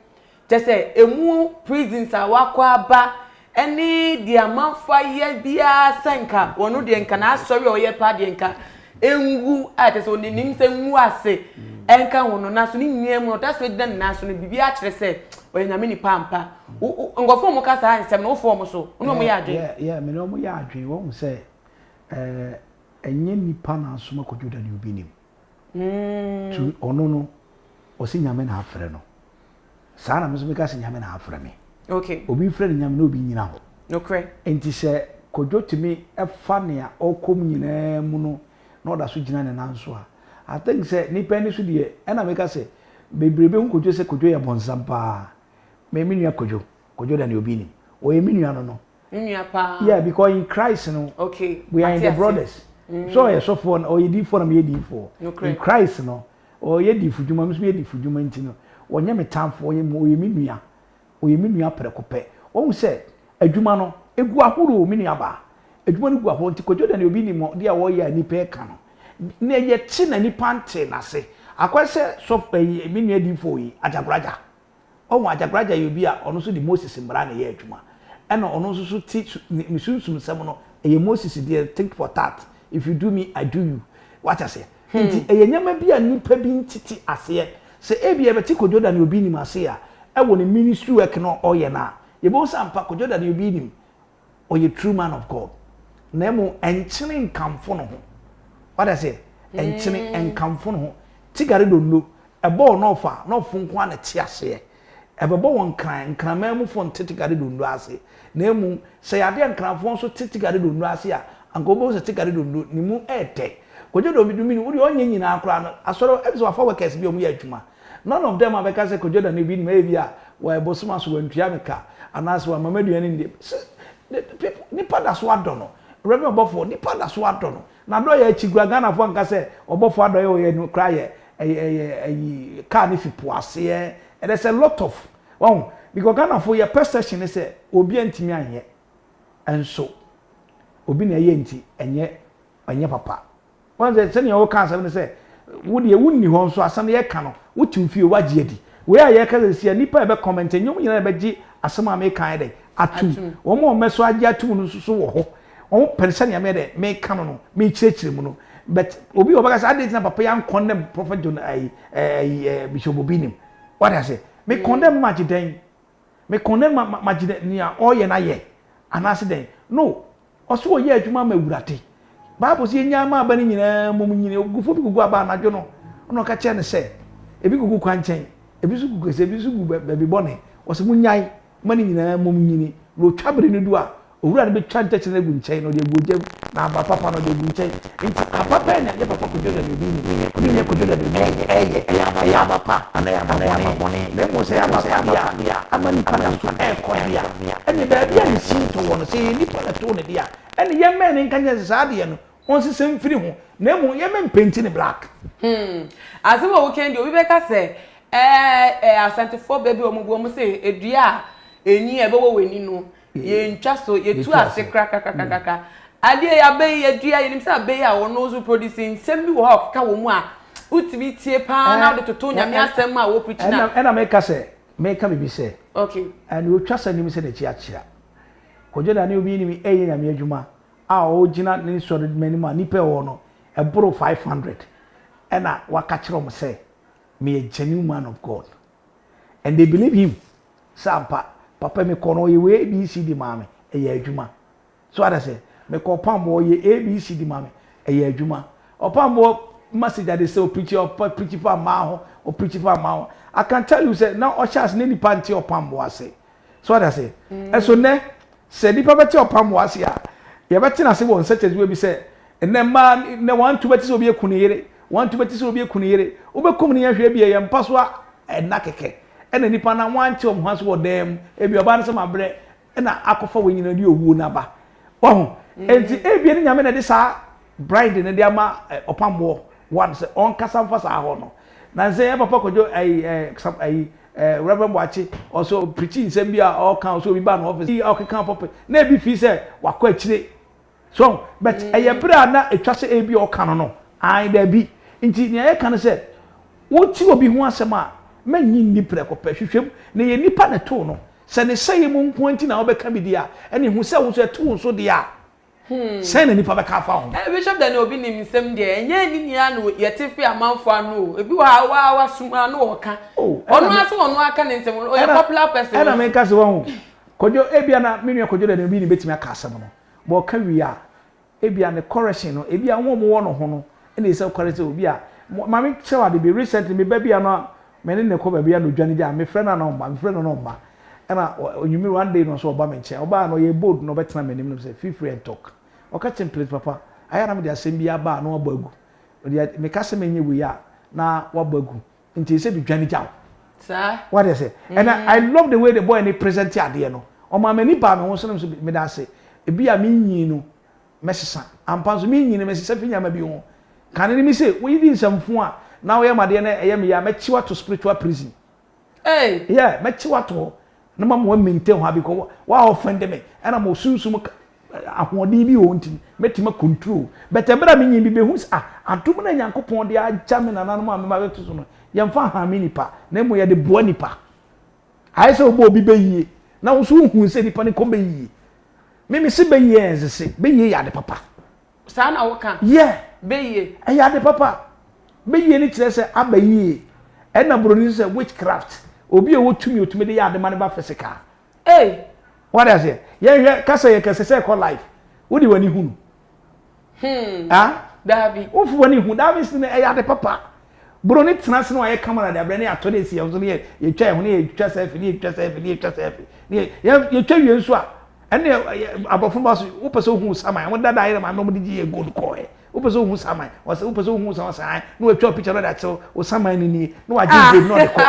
Jesse, emu prisons a wakwa ba any the amanfa ye bia senka wonu de nka na asori oye pa de nka enwu ate so ni nim se nwu ase enka wono na so ni niemu that so de na so ni bibia kire se oye nyame ni pampa ngofo mo kasa ansem no fo mo so no mo ya adwe yeah me no mo ya adwe wo mo se enye nipa na so makojo Daniel Obinim tu ono no o se nyame na afre no Sana mzumika se nyame na afra me. Okay. Obi frɛ nyame na obi nyina ho. Okay. Enti se kodwo timi ɛfa ne a okom nyina mu no na oda so gyina ne nanso a. I think se nipa ni so de ɛna meka se bebrebe hu kodwo se kodwo yɛ bonsam pa. Me minua kodwo da ne obi ni. O yɛ minua no no. Minua pa. Yeah, because in Christ no. Okay. We are in the brothers. so ye so for or ye di for na ye di for in Christ no or ye di fudwuma me so ye di fudwuma ntino onye me tamfo ye mo ye minua prekope won say adwuma no egu ahoro minua ba adwuma no gu ahoro nti kojo da ne obi ni mo dia wo ye ani pe ka no na ye ti na ni pante na se akwase so minua di fo yi ajabraja o ajabraja ye obi a ono so di Moses mbra na ye adwuma ena ono so ti misunsum sem no eye Moses dey think for that if you do me I do you what I say nti eye nyama bi a nipa bi ntiti ase se ebi e beti kojo da ne obi ni ase a e wo ne ministry work no oye na ye bo sampa kojo da ne obi ni oye true man of God na emo enchene nkamfo no ho what I say enchene enkamfo no ho tigare do no e bo no fa no fo nko na ti ase e be bo won kran mamu fo ntitigare do no ase na emu se yade nkranfo nso titigare do no ase a anko bo se titigare do no ni mu ete kojo do mi ni wuri onye nyina akra no asoro ebiso afa workers bi omu ya adwuma none of them abeka se kojo da ne bi ma ebi a wa ebosoma so wantua meka anaso mama duane ndi ni pada so adono rebe obofo ni pada so adono na do ya chigua Ghana fo nka se obofo adoye o ye no kra ye car ni fipo ase there's a lot of because Ghana fo your perception is obi antimi anye enso obi na ye nti enye papa one say you can say wo de wunni ho nso asam ye ka no wotim fie wagye adi we a ye ka se nipa e be comment nyom nyina e be gi asam a me kan de atu wo mo meso agye atu no so wo ho wo person ya me de me ka no me chirechire mu no but obi obaka say ade na papa ya condemn prophet John Bishop Obinim what I say me condemn magiden me condemn magiden ni a oye na ye anase den no oso ye adwuma ma wurade Bible say nyama aba ni nyina mom nyine ogufo bi gugu aba anadwo no ono ka che ne se ebi gugu kwanchen ebi su gugu se ebi su gugu bebi bone wo se munyai mani nyina mom nyine ro twabere ne du a owura ne be twa ntache na gu nchen no de gojam na aba papa no de gu nchen nti papa na ye papa kojo da bi ni ne kojo da bi ya papa ana ya bone le mo se ya papa ya amani pana so ko dia ene ba bia ni sin to wono se ni pana to ne dia ene ye men ne kanya saade no on se mfiri ho na mu ye men paint ni black azimo weekend obi be ka se asantefo baby omubu se edua enyi ebe wo weni no ye ntwa so ye tu ase krakakakaka ade ya be ye dua ye nim se abe ya wono zo producing sembi wo ha ka wo mu a utimi tie pa na de toto nyame asem a wo preach na ena me ka se me ka bibi se okay and wo twa sa nim se de chiachia kojo da ne obi ni eye nyame adwuma a o gina ni so de mani ma ni pe wo no e boro 500 ena waka kire mo se me a genuine man of God and they believe him sampa papa me kono ye we ABCD mame eye adwuma so ada say me ko pambo ye ABCD mame eye adwuma opambo message that they say preach for ma ho or preach for ma ho I can tell you say now ushers ne nipa nti opambo ase so ada say eso ne say nipa beti opambo ase a ye beti na se won such as we be say ene ma ne want to beti so be ekuniyere want to beti so be ekuniyere obekum ne yahwe bi ye mpaso a na keke ena nipa na wanti om haso wo dem ebi oba ne se mabre ena akofa wenyina di owu na ba wo enti ebi ne nyame na de sa bride ne de ama opambo one say on kasa mfa sa ho no na say papa kojo Reverend Wachi also preaching nsem bia all kan so bi ba no office all kan papa na ebi fi say wakọ akire so but ayebra na etwa say ebi all kan no ai da bi nti ne ye kan say wo ti obi ho asem a manyi ni prekopa hwehwem na ye nipa na to no se ne say mu nko na obeka bi dia ene hu se wo so to so dia say na nipa beka fa ho Bishop da ne obi nim nsem dia enye ni nia no yetefi amanfo anu ebi wa suma no oka onu aso onu aka ne nsem o ye popular person ena me ka se wo kojo ebia na menua kojo da ne obi ni betimi aka asem no bo ka wi a ebia ne correction no ebia wo mo wo no ho no ena ise correction obi a mami chewa de be recently me baby ana meni ne ko baby ana dwane dia me friend na no mba ena onyumi one day no so oba me nche oba no ye bold no betena menim no say feel free and talk oka template papa ayana me dia asembia ba no abagu me ka se menye wi ya na wabagu nti se bi dwane dia sir what they say and I love the way the boy ni present ade no o ma mani ba me ho so me da say ebi a me nyi no mesesa ampa so me nyine mesesa fi nyama bi ho kan ni mi say we di nsamfo a na wo ye made na eye me ya mechiwa to spiritual prison yeah mechiwa to na ma mo maintain ho abiko wa offend me na mo sunsum ahodi bi o nti metima control but ebra me nyin bi be hu adom na Nyankopon de agya me nananom a me ma beto so no ye mfa ha me nipa na mo ye de boa nipa ai se obo bi be yie na wo so hu se nipa ne ko be yie me se be yie enzese be yie ya de papa sa na wo kan yeah be yie ya de papa be yie ni kire se aba yie e na broni se witchcraft obi e wotumi otumi de ya de mane ba physical what does it ye kasa ye kasa se call life wodi wani hunu dabi ofu wani hunu dabi se ya de papa broni tena se no ye camera de abrane ato de si ye so ye twa ho ne ye twa selfie ne ye twa selfie ne ye twa selfie ne ye twa wie nso a ene abofo ba so wo pese hu saman wo dada ye ma no mo di ye gold coin wo pese hu saman wo pese hu saman no we twa picture that so wo saman ni no wa give no de ko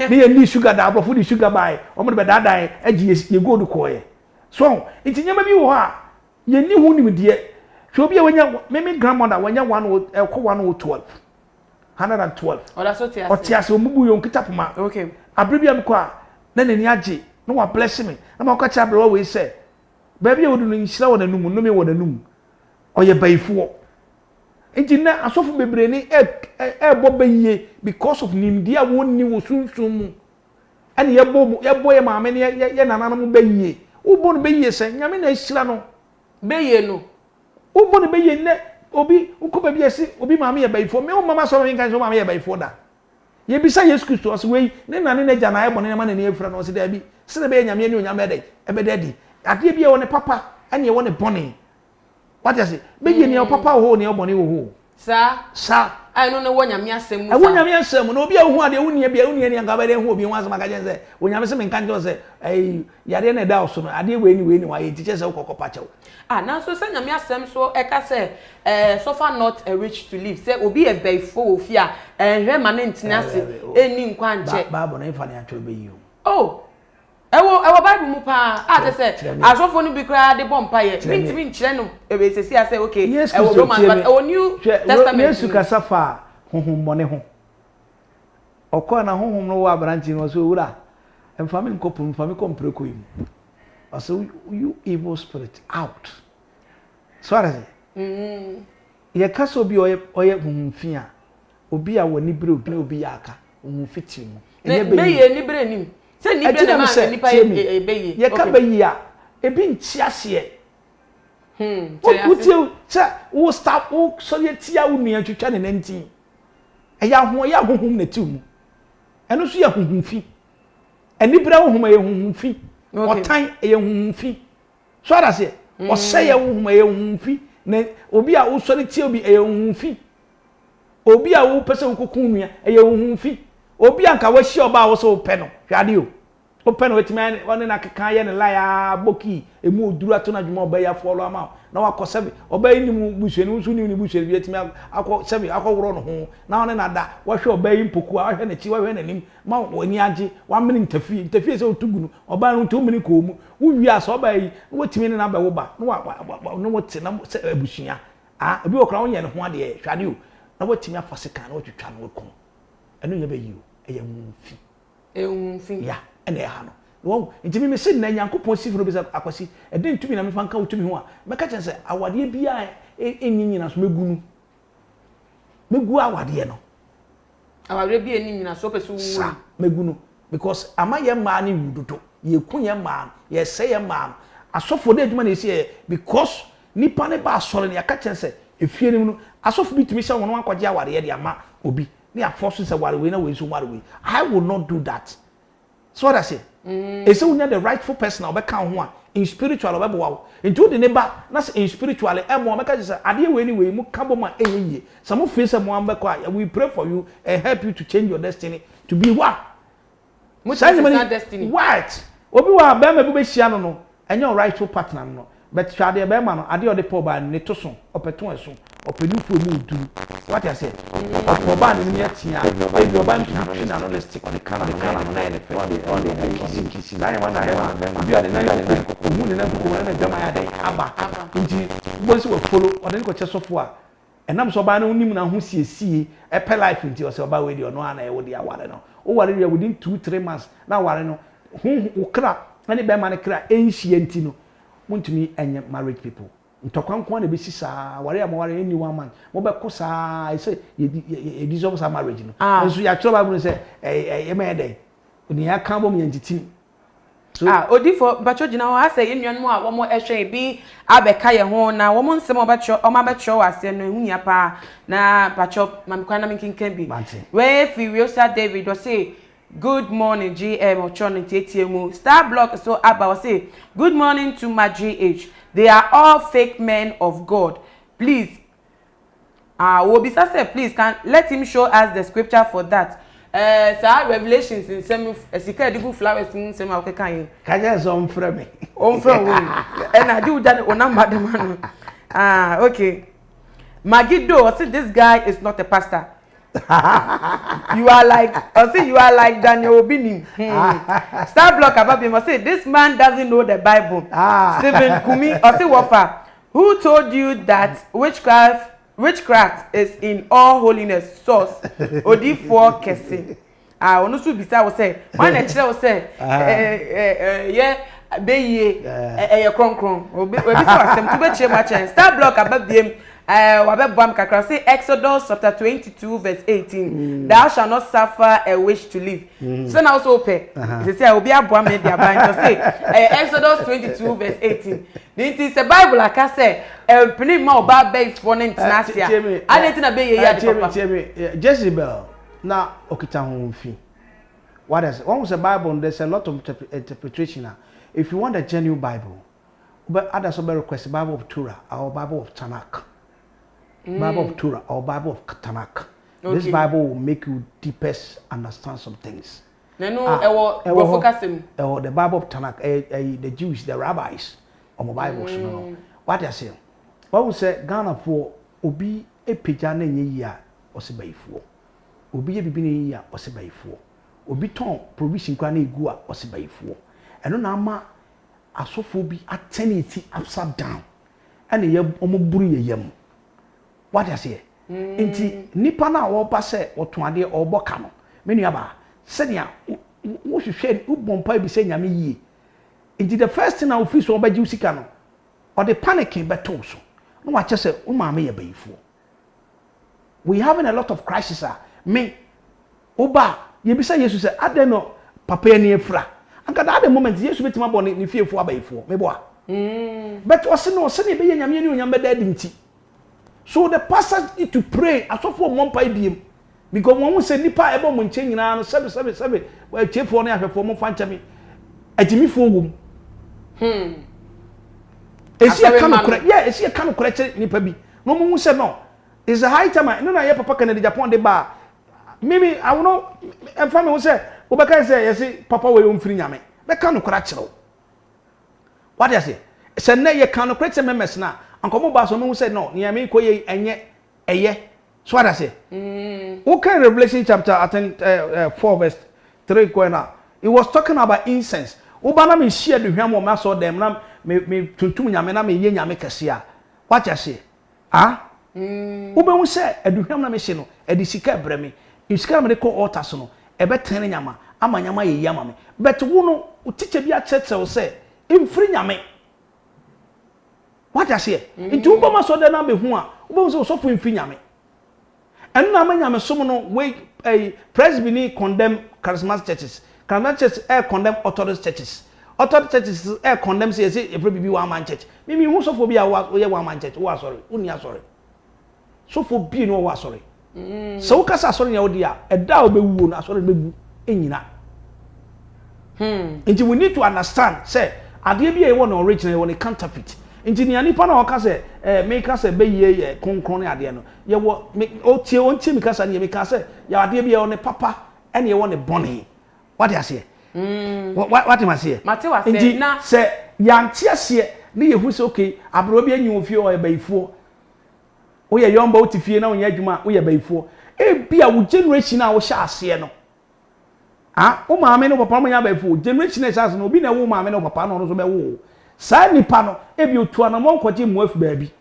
ni ye ni sugar da abofo di sugar buy o mo de dada ye ye gold coin so nti nyama bi wo ha ye ni hu ni de hwe obi a wanya me grandmother wanya 112 112 oda so tiase otiase omubu yo nkitapoma okay abribia mko a na nani age no wa bless me na ma kwacha abro we say baby wodu no nhyira wo nanum no me wo nanum oye bayifuo enti na asofu bebre ni bobayie because of nimdia wonni wo sunsun mu ani ye maame ne ye nananom bayie wo bo no bayie se nyame na hyira no bayie no wo bo no bayie ne obi ukoba bi esi obi maame ye bayifo me o mama so me kan so maame ye bayifo da ye bisa Yesu Kristo o se we ne nane na gya na ayebo ne ma ne efra no o se da bi se na be nyame ne onyame da ebedadi ade bi e wo ne papa ane ye wo ne bone what you say be ye ne papa ho ne bone ho sa ai no ne wo nyame asem mu wo nyame asem no obi a hu ade wo ne bia wo ne anga ba de hu obi hu asem aka je se wo nyame se me kan je se ai yare na da so no ade we ni wa ye tiche se wo kokopa chew na so say nyame asem so e ka say suffer not a rich to live say obi e bayfo ofia hwe ma ne ntina se eni nkwa nche Bible na ifa ne atwe be yi ewo Bible mu pa te say asofo no bi kra de bompa ye mintimi nkyere no e sesi say okay ewo Romans but ewo New Testament Yesu kasafa honhom bone ho okọ na honhom no wa branchi no so wura emfami nkopum mfami kompreko yi so you evil spirit out so are ye kaso bi oye honhomfi a obi a woni bre obi ya aka honhomfiti mu be ye ni bre nim se ni bre na ma nipa be ye ka be yi a ebi nchiase wuti se wo stop wo so ye tia wo nua twetwa ne nanti ya honhom na ti mu eno so ya honhomfi eni bre honhom ye honhomfi otan ye honhomfi so ara se o se ye honhom ye honhomfi na obi a wo so ne tia obi ye honhomfi obi a wo pese wo kokun nua ye honhomfi obi anka wa hia oba wo so pe no hwade o pe no wetimi one na kekan ye ne laya boki emu oduru ato na dwuma oba ya follow ama na wakosebe oba yi nimu buhwe ni nso ni buhwe bi etimi akosebe akoworo no ho na one na da wa hwe oba yi mpoku a hwe na chi wa hwe na nim ma woni age wa mene ntafi se otugunu oba no nto mene ko mu wuwi aso oba yi wetimi ne na ba wo ba no wote na abushia obi okra won ye ne ho ade hwade o na wetimi afaseka na wotwetwa no ko eno ye ba yi o eye mfi ya ene ha no wo ntimi me sin na Nyankopon sifuro bisa akwasi ede ntumi na me fanka utumi ho a meka kyense awade bia enyinyina so megu awade no awade bia enyinyina so pesu sa megunu because ama ye ma ni wudodo ye kunye ma ye se ye ma asofo de adwuma na esi because nipa ne ba asore ne aka kyense efie ni mu asofo bitimi se wono akwaje awade ye de ama obi ne aforce se ware we na we so ware we I will not do that. So what I say ese unya the rightful person obeka ho a in spiritual obebo wa into the neighbor na in spiritual emo meka say ade we anyway mu kabo ma eyeye some face mo ambeko we pray for you and help you to change your destiny to be what much is destiny what obi wa ba ma bi be hia no enyo rightful partner no but twade be ma no ade ode po ba ne to so opeton eso openifu mu duru what I say oba ni ne tia obi oba ntu na no stick on the can no na ne fe on the kisi na ya na bi ade na ya ne ko mu ne na ko na jama ya dai aba nti boys will follow or then go chest of war. And I'm so bad only now who see a pay life into yourself by way or no and I would be a water. Oh, what are within 2-3 months? Now, I know who crap any bear man cry ancientino want to me and married people. Ntokwan kwa na be sisa ware am ware any one man mo be ko saa I say you deserve some marriage no so ya tell Bible say e me dey oni ya kan bom yantitim so odifo bacho gina ho ase ennuan mu a wo mo ehwe bi abeka ye ho na wo mo nsem obacho o ma becho wase no hunya pa na bacho mamkwan na minkinkan bi we Furiosa David o say good morning GM Ochon Tietiemu Star Block so aba say good morning to my GH. They are all fake men of God. Please, Wobisa said, please can let him show us the scripture for that. Sir, Revelations in some Sikadibu flowers in some of the kind. Can you some from me? On from and I do that on madam. Okay. Magido, I said this guy is not a pastor. You are like, I say you are like Angel Obinim. Star Block about him. I say this man doesn't know the Bible. Stephen Kumi, I say Wafa, who told you that witchcraft is in all holiness source? Odi for kese. Onu su bisa wo say, when a chile wo say, yeah, be ye, kronkron. Obi so asem to be che ma chen. Star Block about him. Say Exodus chapter 22 verse 18. Thou shalt not suffer a wish to live. So now also pay. They say I will be a boy made their bind. Say Exodus 22 verse 18. It is the Bible like I say. Penny more bad base for international. I need to be a Jezebel. Now okita home fee. What is one was the Bible? There's a lot of interpretation. If you want a genuine Bible, but others will request Bible of Torah or Bible of Tanakh. Bible of Torah or Bible of Tanakh. Okay. This Bible will make you deepest understand some things. No, the Bible of Tanakh, the Jews, the rabbis, or my Bible. No. What I say? What we say? Ghana for Obi a pijane year or sebaifo. Obi a bibini year or sebaifo. Obi ton provision kwane gua or sebaifo. And no nama asofobi attenity upside down. And ye omoburi yem. What I say? Inti nipa na wo pa se otoade oboka no me nuaba senia wo hwehwe ubompa bi se nyame yie inti the first thing I will feel so obaji usika no or the panicking beto so no wa che se wo maame ye bayifo we having a lot of crisis me oba ye bisa yesu se ade no papa ye ne efra anka that the moment yesu betima bo ne fiefo abayifo me boa but o se no se ne be ye nyame ne onyam be da dinti. So the pastor need to pray as of one pay because when we say nipa ebo mo nche nyina no sebe we chefo na ahwefo mo fancha me atimi fo wom esi aka no kura esi aka no kura che nipa bi no mo say no is a high time no na ye papa kan de Japan de ba mimi I will know and family will say we be say yes papa we mfiri nyame be kan no kura kire what do you say say na ye kan no kura che members na ankomo ba so no say no nyame ko ye enye eye so what I say okay Revelation chapter I think 4 verse 3 going out it was talking about incense oba na me share the hwam o ma so dem na me tuntum nyame na me ye nyame kese a what I say oba hu say aduhwam na me hye no edi sika bre me sika me ko altar so no e betene nyama ama nyama ye yama me but wo no teacher bi a cheche say imfiri nyame. What I say? Into Obama so then I be who are so for infinyame. And now many some no way a Presbyterian condemn charismatic churches. Charismatic churches condemn Orthodox churches. Orthodox churches condemn say every be one man church. Maybe who so for be a one man church. Oh sorry, unia sorry. So for be no was sorry. So kasa sorry ya odia e da obewu na sorry bebu enyina. Until we need to understand say ade bia e won original e won counterfeit. Engineer nipa na oka se make us be ye konkron ade no ye wo otie ontie mi kasa ne make us ya ade bia one papa ene ye won bone what you say what you say mate wa se na se yantie ase ne ye hu se okay abro bia nyi ofie o ye baifo wo ye yomba otifie na onya adwuma wo ye baifo e bia wo generation a wo sha ase no wo maame no papa mo nya baifo generation na sha no obi na wo maame no papa no so be wo sa nipa no ebi otu anamon kwaje mu afi baabi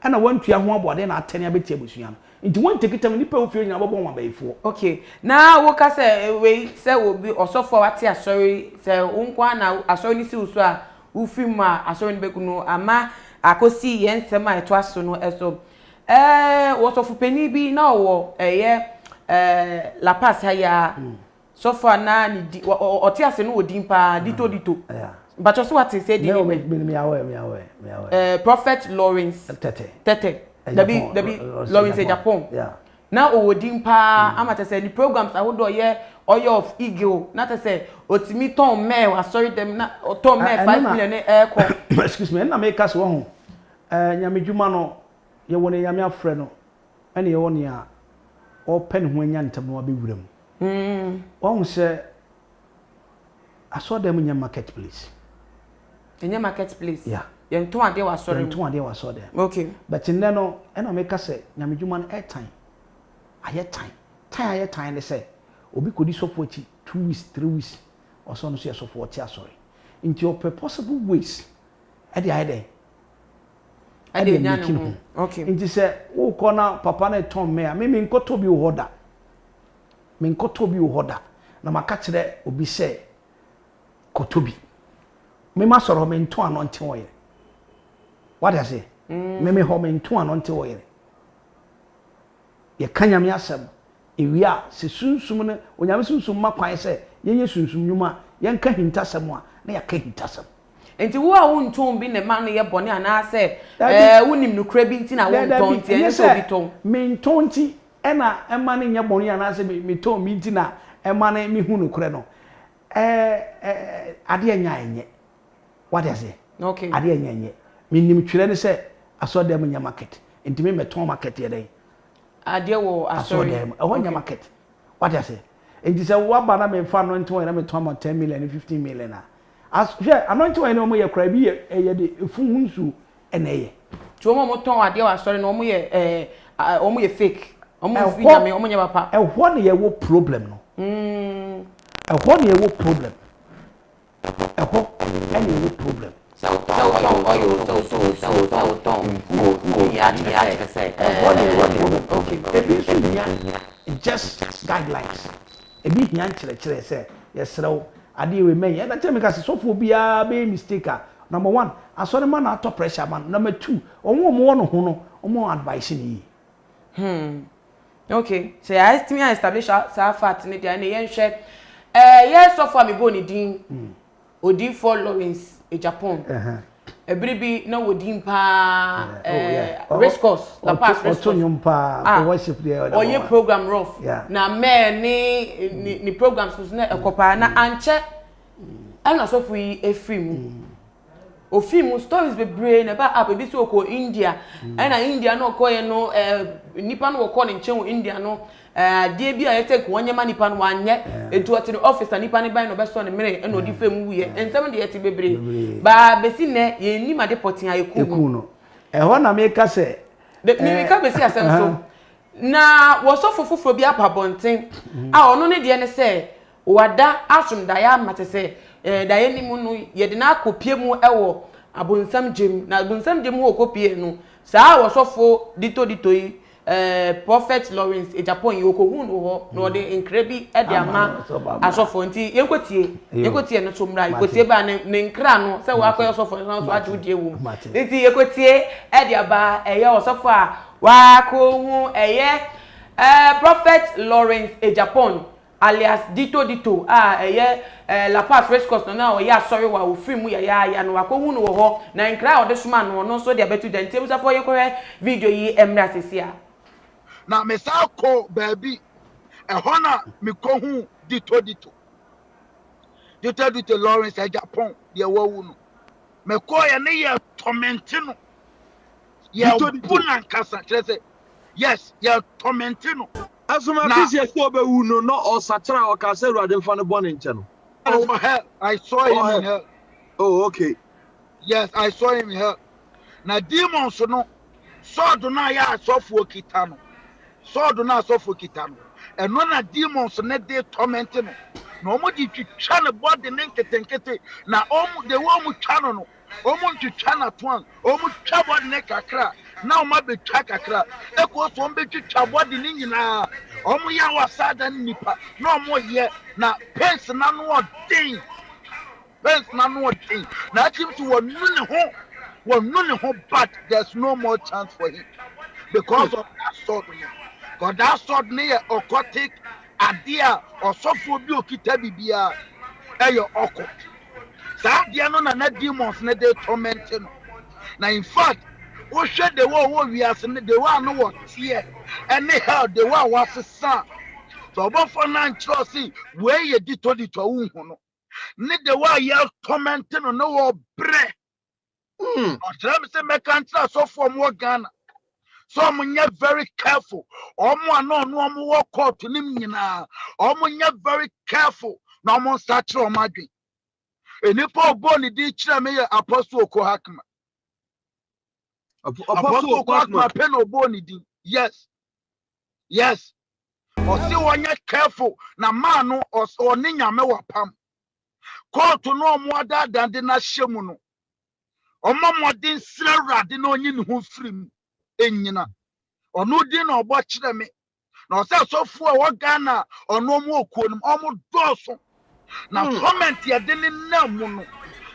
ana wantua ho abode na atene abeti abusua no nti won take time nipa ofie nya bobo wa bayifo okay na wo ka say we say obi osofo wate asori say unkwa na asori ni si uso a ufi ma asori ni bekuno ama akosi ye nsem a eto aso no eso wo sofo pani bi na wo la pass ya sofo na ni oti ase no odin pa dito but also what say di me awe prophet Lawrence tete Dabi Lawrence Agyapong na odin pa amata say the programs ahodo ye oil of eagle na ta say otimi ton me wa sorry them na ton me 5 million e excuse me na make us wo ho nyamedwuma no ye woni nyame afre no ene ye woni a o pen ho anya ntam no abewuram wo se aso dem nya marketplace enya marketplace yeah ye nton ade wa sorry nton ade wa so dem okay but in no ena make us nyamedwuma no airtime aye time ne say obi kodi support 2 weeks 3 weeks or so no say support ya sorry into your possible ways e dey ade nyanu okay into say wo kona papa na ton me a me nkoto bi wo hoda na maka kire obi say kotobi me ma soro me nton ano nte wo ye what I say me ho me nton ano nte wo ye ye kanya me asem ewia se sunsum ne onyame sunsum makwan se yenye sunsum nyuma yenka hintasem a na yaka hintasem enti wo a wonton bi ne ma no ye bone ana se wonim no kra bi nti na wonton ti enye so bi ton me nton ti ena ema ne nye bone ana se me ton mi nti na ema ne mi hu no kra no ade anya enye what I say okay ade anya enye me nim twere ne se aso dem nya market enti me meton market ye den ade wo asori nya market what I say enti se wo ba na me fa no nton na me ton 10 million 15 million as hwe anonto we no mo ye kra bi ye de fun hunsu ene ye ti mo ton ade wo asori no mo ye fake omo fi na me omo nya papa ho ne ye wo problem no ho ne ye wo problem ho ene ye wo problem so just guidelines ebi hian chere say yesrew ade we men e na tell me ka so for bia be mistake number 1 asore man na top pressure man number 2 omo no ho no omo advice ni okay so I establish sa fact ni dia na yen hwe yes so for me bo ni din odi for Lawrence Agyapong ebribi na wodin pa rescos la pass rescos pa worship there oye program rough na me ni programs na ekopa na anche ana so fu efrim ofim stories be brain about app bi so ko India na India no ko ye no nipa no ko ne nchen India no die bi a yete ko wonye manipa no wanye etu ati officer nipa ne ban no be so ne mere na odi fam wuye ensem de yete bebre ba besi ne ye ni ma de potin ayeku no ho na me ka se me ka besi asem so na wo so fofofo bi apabonten a ono ne de ne se wada asum da ya mate se da ye ni mu no ye de na akopie mu ewo abonsam jem na abonsam jem ho kopie no saa wo sofo dito yi prophet Lawrence Agyapong yokohun ho no de increbi e de ama asofo nti yekotie no so mra yekotie ba ne nkra no se wa akoyo sofo no so adwudie wo nti yekotie e de aba eye osofo a wa kohun eye prophet Lawrence Agyapong alias dito eye la pass race course no na o ya sorry wa ofiri mu ya no akohun no ho na nkra o de suma no so de abetu de nti ebusafo yekohwe video yi emra sesia na mesako baby ehona mikohu dito Lawrence Agyapong ye wawu no meko ye ne ye tormenti no ye buna nkasa kire yes ye tormenti no asuma bisi e so bewu no no osachara o ka se ruade mfa no bone nche no oh hell I saw him in hell. Oh okay yes I saw him in hell na demons no sword na ya asofu okita no sword na asofu okita no eno na demons ne dey torment no na omo di twitwa ne body ne nketenkete na omo de wo mu twa no omo twitwa na toan omo twa body ne kakra na oma betwa kakra eko so mbetwitwa body ni nyina omo ya wasada nipa na omo ye na pens na no odin na team to wonu ne ho but there's no more chance for him because of that sword. God that sword near occultic idea or software bi okita bibia eyo occult. Sa dia no na demons na dey tormenting. Now in fact, we share the war we are saying the one no what here anyhow the one was son. So about for now see where you did to the to no. Need the one you tormenting no bre. Or tell me say me can't so from what Ghana. So I'm very careful. No walk out to him now. Very careful. No more start to imagine. And if all born the teacher me apostle Kohakma. Apostle Kohakma pen or born yes. Or see one yet careful. Na mano or ninya mewa pam. Call to no more than the nashemuno. Or more than Sarah did no yin who free. Enyina ono din na obo kire me na o se sofu a wo Ghana ono mo okuonum omo doso na comment ye de ne namu no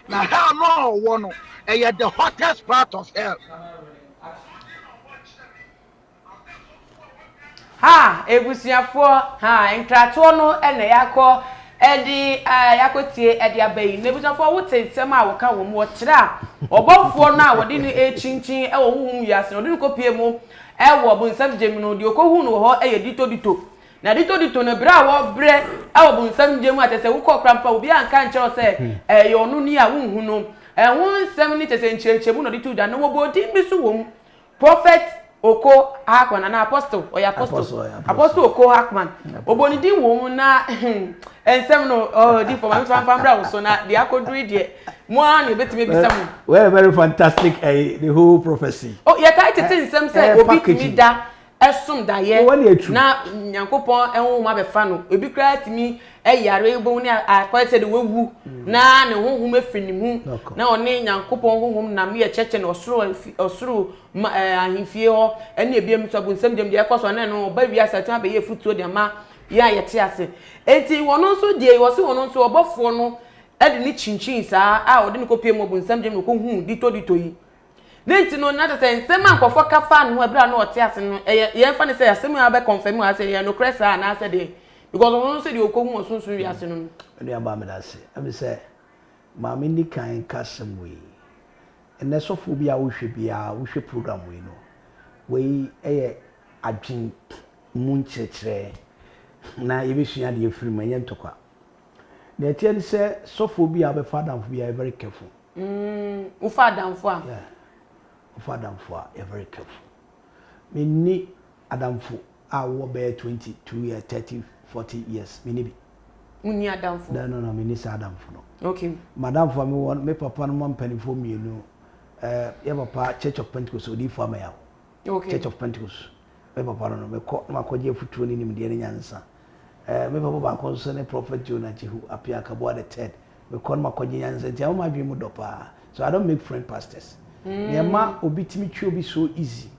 na hell no wo no the hottest part of hell ebusiafo nkrato no ene yakọ edi yakotie edi abayi nebusiafo wote nsem a woka wo mo kire a obofo no a wodi ni echinchin e wo huhum yase no de kopie mu e wo bunsam gem no de okohu no ho e dito na dito no bra wo bre e wo bunsam gem atese wo kokrampa obi anka nche se ye onu ni a wonhu no won nsam ni tese nchechemu no dito da no wo bodi bisu wo prophet Oko Hakman na apostle or apostle Oko Hakman oboni di wo na ensem no di for my family so na the akodri de mo an ebetime bisamu well very fantastic the whole prophecy ye kai tete nsem say obi timi da esum da ye na nyankopon enwo ma be fa no obi kra timi yare bo ni akwese de wewu na ne honhom afinimu na one nyankopon honhom na me cheche na osuru ahimfie ho ene ebiem so bu nsem dem de ekoso na no ba wi asatan be ye futuo de ma ya yete ase enti wono nso de wo se wono nso obofo no ede ni chinchin saa a ode ni kopie mo bu nsem dem no ko hu dito yi nenti no na tete nsem ankofo kafa no ebra na ote ase no ye fa ne se asem ya be confirm ase ye no kresa na ase de because one say the okohu osunsun wi ase no enu aba me da se am say ma me ni kan kasem we ene sofo bia wo hwe program we no we eye adwin mu nchechire na ye be sua de efiri ma ye ntokwa na etie ni say sofo bia be father bia very careful u father fo a father fo a very careful me ni adamfo a wo be 22 years 30 40 years maybe uni adamfo no me ni sa adamfo no okay madam for me won me papa no mpanifo mienu ye papa Church of Pentecost odi for me ya okay Church of Pentecost me papa no me ko makoje futuo ni nim de nyansa me papa ba ko so ne prophet Jonah Jehu apia kabo the third me ko makoje nyansa ntia o ma dwi mu dopa so I don't make friend pastors me ma obi timi twi obi so easy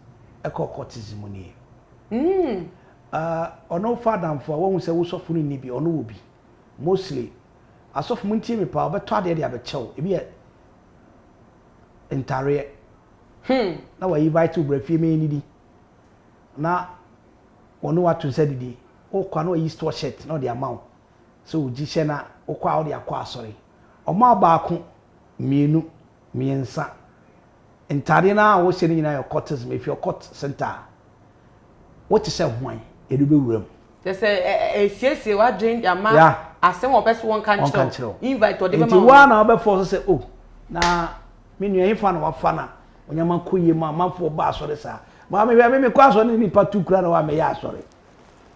e ko courtism ni ono father for won say wo sofu ni bi ono wo bi mostly asofu muntie me pa obeto ade de abechew ebi entare na wa invite to brefie me ni di na ono wa to say didi o kwa no yi store shirt na the amount so uji she na o kwa o de akwa asori o ma ba ko mienu miensa entare na wo se ni nyina your courtesy if your court center what is say hwan edu be wuram they say siesie wa drink ya ma asem opese won kan chiro invite or dey ma wa na obe force say oh na me nua yifa na wa fa na onyama koye ma manfo ba asore sa ma me kwa asore ni pa tu kura na wa me ya asore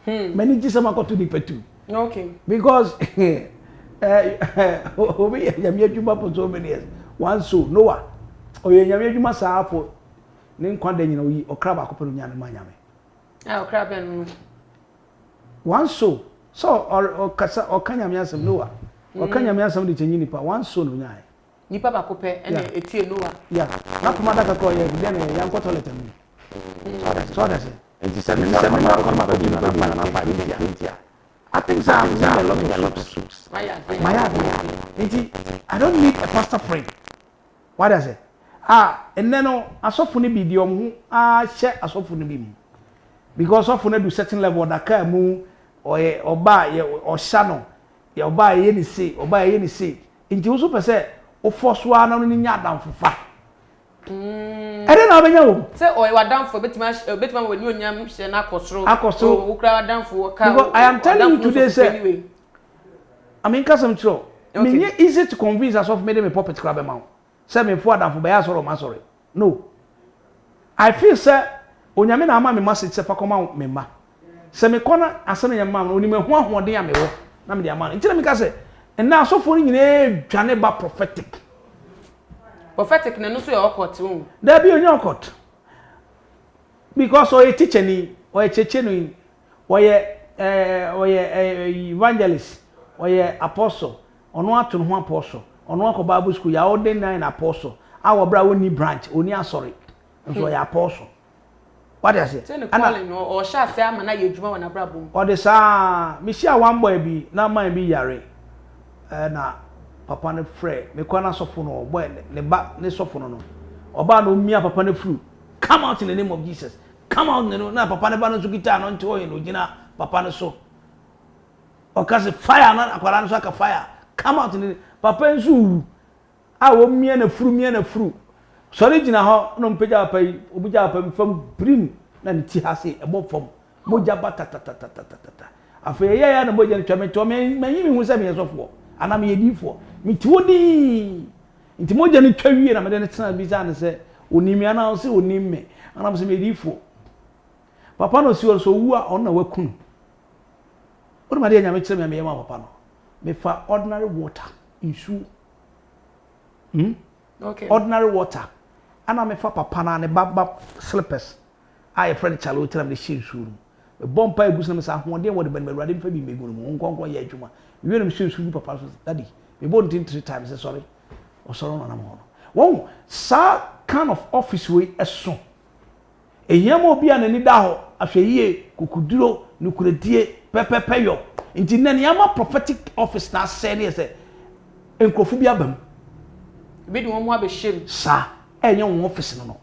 many jisama ko tu ni petu okay because obi nyame adwuma for so many years one so Noah oye nyame adwuma sa afo ni nkwa da nyina oyi okra ba ko pe nya na ma nyame okra ben one so or kanya me asem Noah or kanya me asem de chenyi nipa one so no nyae nipa ba ko pe ene etie Noah yeah na kuma da ka ko ye bi dem yan ko toilet mi so that's it nti sɛ me ma ko ma ko bi na pa India I think so a lot of soups my yard nti I don't need a pastor friend what does it and then asofo ne bi di omhu hye asofo ne bi mu because asofo ne do certain level da ka mu oye oba ye ohya no ye oba ye ni say nti wo so pese o force wa na no nya adamfofa ere na benya wo say oye wadamfo betima wani onyam hye na akosoro wo kra wadamfo ka because I am telling you today say I mean kasam tro me easy to convince asofo me dem puppet crab ma say me fo adamfo be ya soro ma sorry no I feel say onyame na ama me message say fa koma me ma say me kona asana nyama no oni me ho ahode ya me wo na me de ama nti na me ka say na asofo ni nyine dwane ba prophetic na no so ye okot wo there be onye okot because oye teacher ni oye cheche no oye evangelist oye apostle ono ato no ho apostle ono akọ Bible school ya ordinary apostle awo bra woni branch oni asori nso ya apostle what I say and o sha se ama na ye djuma wana bra bom o de sa me share one boy bi na man bi yare na papa ne frɛ me kwa na sofo no boy ne ba ne sofo no oba na omia papa ne fru come out in the name of Jesus come out na papa ne ba no so kita no nti o ye no gina papa ne so o ka se fire na akwara no so aka fire come out in the papa nsu a wo mia na fru sori gina ho no mpega papa yi obuja papa fam brim na nti ha se ebo fam moja batatatata afa ye na moja ntwame to me hu se me yesofo ana me yedifo mitiwodi nti moja ni twawie na me de tena bi za ne se onimi ana o se onimme ana me se me yedifo papa no si so wu a ona wakunu o ma de nya me kire me yema papa no me fa ordinary water insu okay ordinary water ana me fa papa na ne baba slippers I friend chalo tell me the shuru me bompa egusi na me sa hoden wo de ban awurade mfa bi megunu mu nkonkon ye adwuma me we shuru papa so daddy me bon 3 times say sorry o sorrow na mo won sa kind of office we eso ehia mo bia na ni da ho ahweyie kukuduro nukuredie pepepeyo nti na ne ama prophetic office na say ne say enkofu bi abam bi de wo mo abehjem sa enye wo office no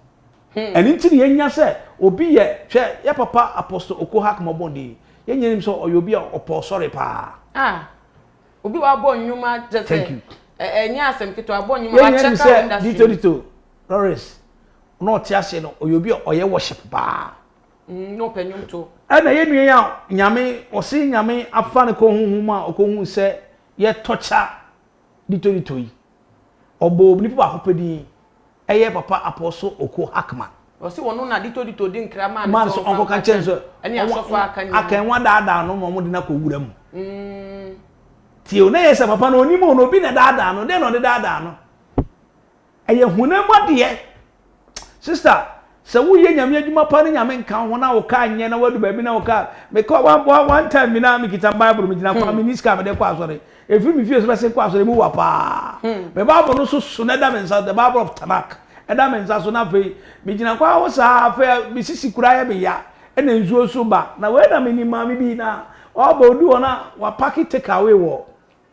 and nti ne yenya say obi ye hwe ya papa apostle okohak mobondi yenya nim so oyobi opo sorry pa obi wa bo nnwuma je say enya asem kito abo nnwuma wa check out industry dito Lawrence no tiase no oyobi oye worship pa no penyum to na yenu ya nyame osi nyame afa ne ko hunhuma okohun se ye tocha dito yi obo ni papa kopedi eye papa apostle oko hakman osi wono na dito di nkrama man so onko kan chenso eni asofo akan wa daada no mo de na ko wura mu ti o na yesa papa no oni mo no bi na daada no de no de daada no eye hunama de sister se wo ye nyame adwuma pa ne nyame nkan ho na wo ka anye na wadu ba bi na wo ka me ko one time mi na mi kita bible mi gina kwa mi niska me de kwa asore efi mi fie so be se kwa asore mu wa pa me bible no so na da mensa the Bible of Tanakh eda mensa so na fe mi gina kwa wo sa fe mi sisi kura ya be ya ena nzuo so ba na we na me ni ma mi bi na oba odu ona wa pack take away wo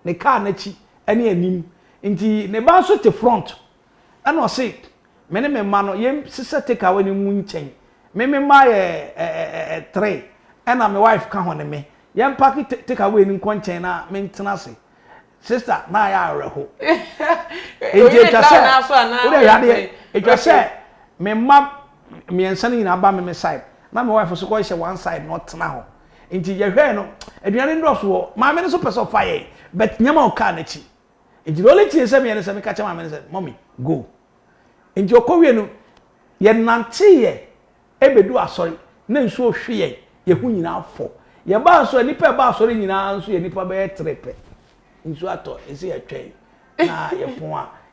ne car na chi ene anim nti ne ba so te front ana o se me ne me ma no yem sisa take away ni mu nchen me ma ye 3 ena me wife ka ho ne me yem pack take away ni nchen na me ntena se sister na ya areho eje tase na so ana ure ya de etwase me ma me ensa ni na ba me side na me wife so ko hye one side not tena ho nti ye hwe no aduane ndoso wo ma me no so person fire but nyama o ka na chi nti only thing say me ne say me ka cha ma me say mommy go nti okowie no ye nante ye ebedu asori na nsu ohwe ye hu nyina afọ ye ba so nipa ba asori nyina nso ye nipa be trepe nsu ato esi ye twen na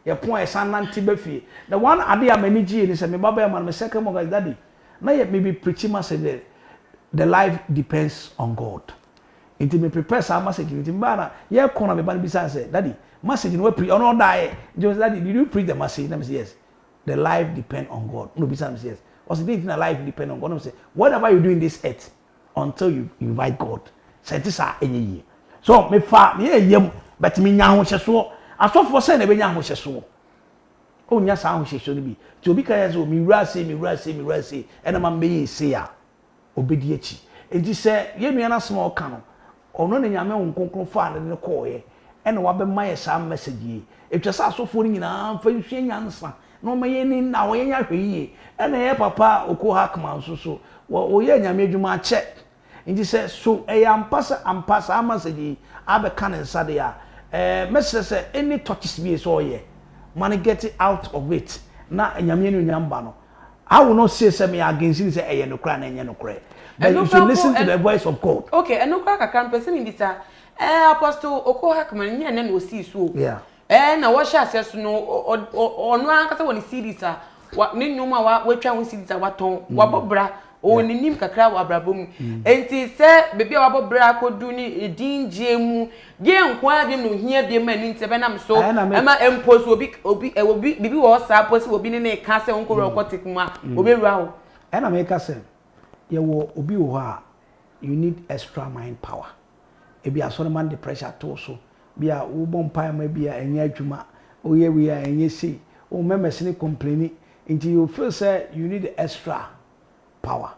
ye pon esan nante ba fie the one ade amanigi ni say me baba e man me second mo daddy na ye me be preaching message the life depends on God Nti me prepare some message nti mbana ye kona me ban bisa say daddy message no pre ono die just daddy did you preach the message let me say yes the life depend on God no bisa me say yes was the thing life depend on God no say whatever you do in this earth until you invite God say this are enye so me fa me yem but me nya ho hyeso asofo say na be nya ho hyeso o nya sa ho hyeso ni bi ti obi kan say me wura say ena ma me say a obedi achi enti say ye nua na small ka no ono ne nyame wonkonkron fa ne koye ene wa be maye sa message yi etwa sa asofo ni nyina fa hwe nyansa no maye ni na wo nya hwe yi ene ye papa oko hakman so wo ye nyame adwuma ache nti se so e ampasa message yi abe kan nsa de ya message say any touches be so ye man get it out of it na nyame ni nyamba no I will not say me against you say no cry na enye no cry. But you should listen to the voice of God. Okay, and no cry kakran person in this apostle oko hakman nya na no see so. Yeah. Na what shall say no or no an kasa woni see this wa ne nyoma wa twa won see this wa ton wa bobra o ni nim kakra wa brabom enti se bebi wa bobra akodu ni edin jemu ge nko abiem no hia biem ani nte be nam so ema empose obi bibi wo sa posi obi ne ka se onko rokotik ma obi rua wo na me ka se ye wo obi wo ha you need extra mind power e bia so man the pressure to so bia wo bom pa ma bia enya adwuma o ye we a enye sei o members ni complaining until you feel say you need extra power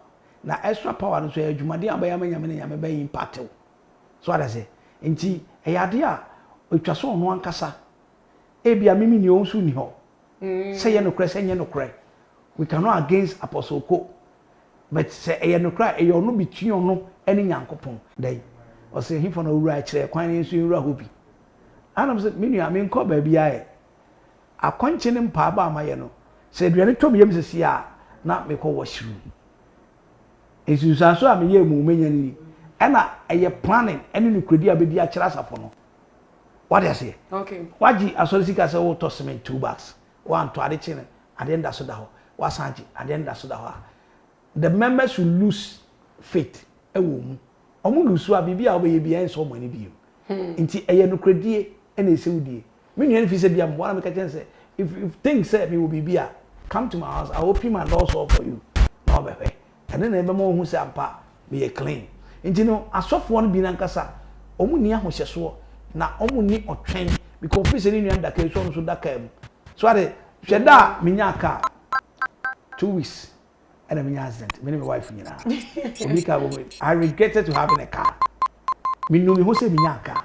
na extra power no so adwumade abaya manya me nyame be impact so what I say nti eyade a otwa so no ankasa e bia mimi ni onsu ni ho say ye no kre say ye no kre we cannot against apostle ko but say ye no kre e yo no between no ene nyankopon dai o say him for no wura kire kwan ni nsu wura hobi anam say minu a me nko ba bia e akwanche ne mpa ba amaye no say duane tom yem sisi a na me ko washiru esusanso a me ye mu menya ni ena eye planning ene no kredi abedi a kira asafo no what I say okay waji asolisika say wo to cement 2 bags one to ade chine ade nda so da ho wasanji ade nda so da ho the members will lose faith e wo mu omu lusu a bibia obaye bia enso mo ani bio nti eye no kredie ena esewudie me nua fi se bia mo wana me ka chen say if things say me will be bia come to my house I will open my doors for you no be we and then ebe mo hu se ampa be clean nti no asofo no bi na nkasa omu ni ahohyeso na omu ni otwen because fi se ni nua ndaka so so daka em so ade hweda minya aka 2 weeks and minya accident me and my wife nyina obi ka bo I regretted to having a car me no me ho se minya aka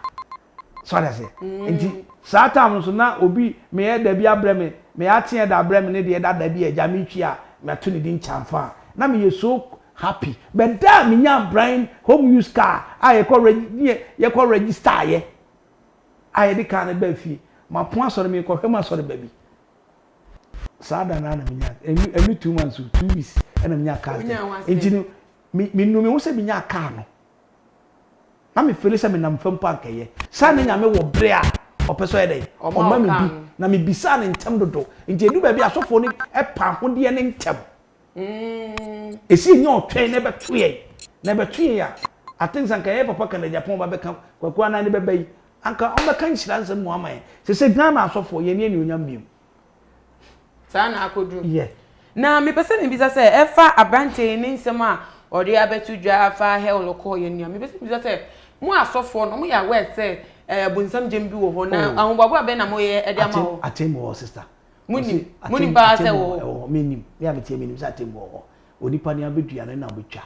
so ade say nti satam so na obi me e da bi abreme me atie da abreme ne de da bi eja me twi a me to ne din chamfa na me so happy but da me nya brain home use car I ye register ye I de car ne ba fi ma pon asore me ko hwema asore ba bi sada na me nya emi 2 months 2 weeks na me nya car enti me no me wo se me nya car no na me feel say me nam fam pa nkeye sa na nya me wo bre a opeso e dey o ma me bi na me bisa na ntem dodo enti edu ba bi asofo ni e pa ho de ne ntem esi nyo twen ne betwe ya I think sanka ye papa kan Agyapong ba be kan kwakwa na ne be bai anka on be kan nhira nsem mu amaye se Ghana asofo ye ne onyam biem sa na akodu yeah na me pese ne bisa se e fa abrante ne nsem a ode abetu dwa fa hell ko ye nua me pese bisa se mu asofo no mu ya we se bunsam jembi wo ho na ahobabo abe na mo ye e dia ma ho atemo sister muni ba se wo menim ya betie menim sa atemo ho onipa ne abedua na betwa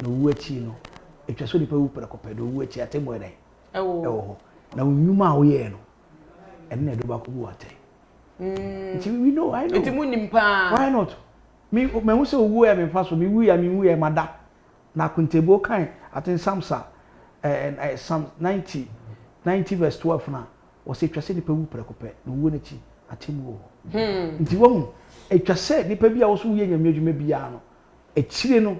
na wu achi no etwa so nipa wu pere do wu achi atemo e dai ewo na unwuma wo ye no enne do ba ko bu ate nti we know I know nti munim pa why not me hu se wu e me fa so me wu ya mada na kuntebo kan atin samsa Psalm 90 verse 12 na o se twa se nipa wu pere na wu na chi atemu wo nti wo etwa se nipa bia wo so ye nyame adwuma bia no echire no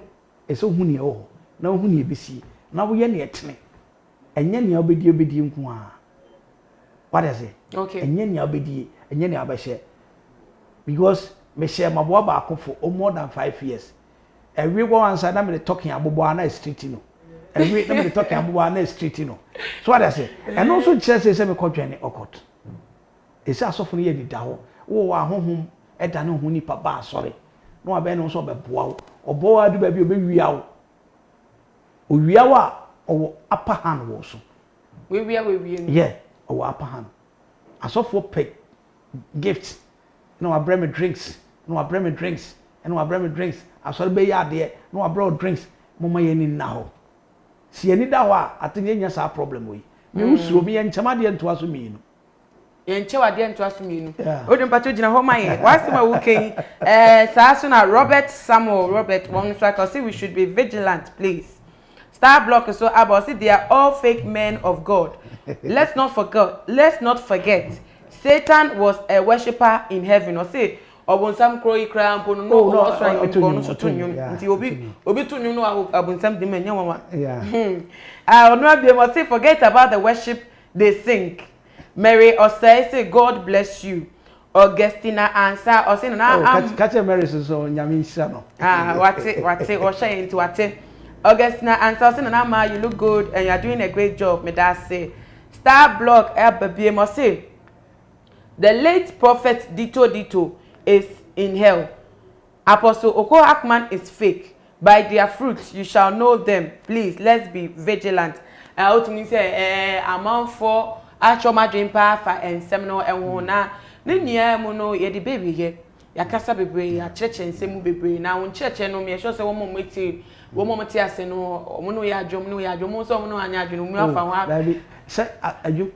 eso hu ne wo na hu ne besi na wo ye ne etene enye ne obedi nko a what is it okay enye ne obedi enye ne abahye because me share mabo ba akofo more than 5 years every one answer na me talking abobo na street no every na me talk am na street no so what I say and also church say me ko dwene okot e say asofo no ye ni da ho wo ahohom e da no ho nipa ba asore no abe no so be boa wo obo adu ba bi obewia wo owia wa owo upper hand wo so we yeah owo upper hand asofo pay gifts no I bring me drinks no I bring me drinks and no I bring me drinks asore be ya de no I brought drinks mama ye ni na ho si ani da ho I think enya sa problem we me usuro me yenchama de nto aso mi no yenchewa de nto aso mi no odin pato gina ho maye wasema wuken saa so na Robert one so I can say we should be vigilant please. Star block so about see they are all fake men of God. Let's not forget Satan was a worshipper in heaven or say obonsam kroyi kra ampo no no so no so tunyu nti obi tunyu no obonsam de manya wawa no abia must say forget about the worship they sing. Mary or say God bless you. Augustina answer or say na catch Mary so nyame nsia no wate or share into wate Augustina answer say na ma you look good and you are doing a great job me that say Star block baby must say the late prophet Dito is in hell. Apostle Oko Akman is fake. By their fruits you shall know them. Please, let's be vigilant. Out to me say amount for achoma dream pa and seminal and wona. Ninya muno ye the baby here. Ya kasa bebre ya church and semu bebre na won church no me sure say one moment ase no muno ya dwom so muno anya dwom mu afa ho. Baby, say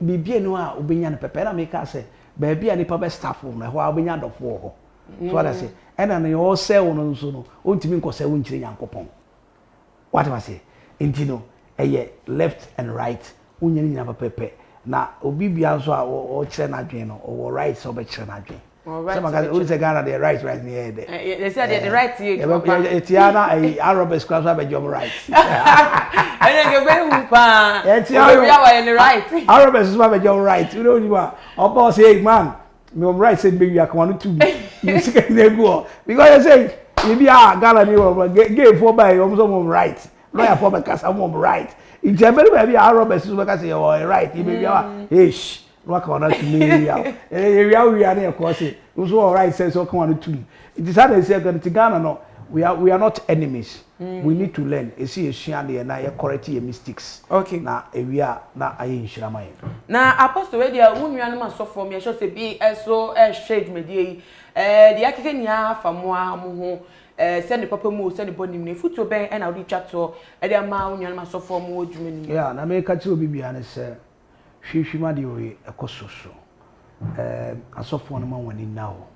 bibie no a obenya no pepera me ka say baby a nipa be staff na ho a obenya dofo ho. So what I say and na you say won nso no ontimi nkose won kire yankopon. What I say intino eye left and right unyani nyina pepe na obi bia so a o kire na dwen no o right so be kire na dwen. Some guys who say Ghana they right near there. They say the right here. Etiana Arab scholars have a job right. And you very umpa. Etiana in the right. Arab is have a job right. You know you are. Obo say man, me right said baby I can to you see can go. Because I say maybe Ghana ni gave for by some right. Lawyer for because I'm right. In Germany maybe Arab is because you are right. You maybe ish. Work on that to me. We are of course. Those who are right says so come on to. It is how they say going to Ghana no. We are not enemies. We need to learn. You see a shani and I correct your mistakes. Okay. Now we are now I in Shiramaye. Now apostle we there who you man so for me should say be so shade me dey. The akeke nya fa mo ho send the papa mu send the body me futo ben and I will chat to e dey ma who you man so for mo dwuma ni. Yeah, na me ka ti obi bia ne say hwehwima de we ekososo asofo no ma wani nawo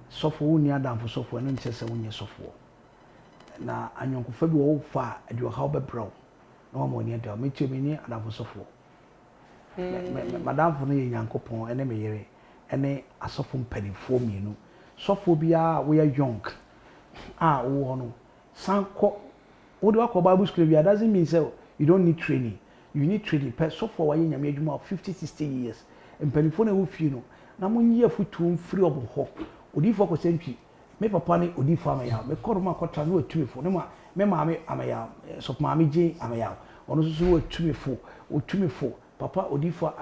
sofo woni adamfo sofo no nche se wonye sofo na anyonkofa bi wo fa de wo ha obebro na wo woni ada me tue me ni adamfo sofo madamfo no ye nyankopon ene me yere ene asofo mpanifo mienu sofo bia we are young wo no sanko wo de wakọ Bible school bia doesn't mean say you don't need training. You need training. So for why you nyame adwuma 50-60 years. Mpanifo na wo fi no. Na monye afutu free obo ho. Odifo ko sentwi. Me papa ne odifo amaya. Me koroma kwatra no atumefo. Ne ma me maame amaya. So maame je amaya. Ono so so atumefo. Papa odifo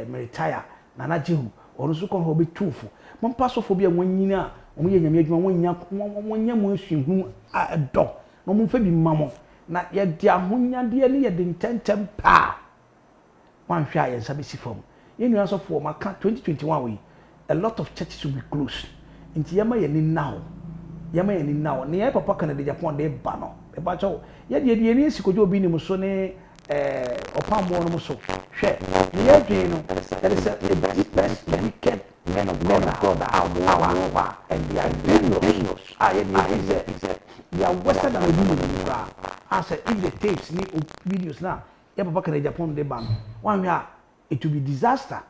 me retire. Na na je hu. Ono so kon ho be tufo. Mompa so fo bia wonyina. Omo ye nyame adwuma wonya mo asunhu do. No mo fa bi mamo. Na ye dia hunyade ne ye de ntentem pa wan hwa ye nsa besi fam ye nua so for maka 2021 we a lot of churches will be closed nti yema ye ni now ne ye papa kana de Japan de ba no e ba cho ye de ni esikojo obi ni mo so ne opambo no mo so hwe ne ye dwe no there is a wicked men of God our and they are dangerous they are western and women as if the tapes ni videos na ya papa kana Japan de ban one where it will be disaster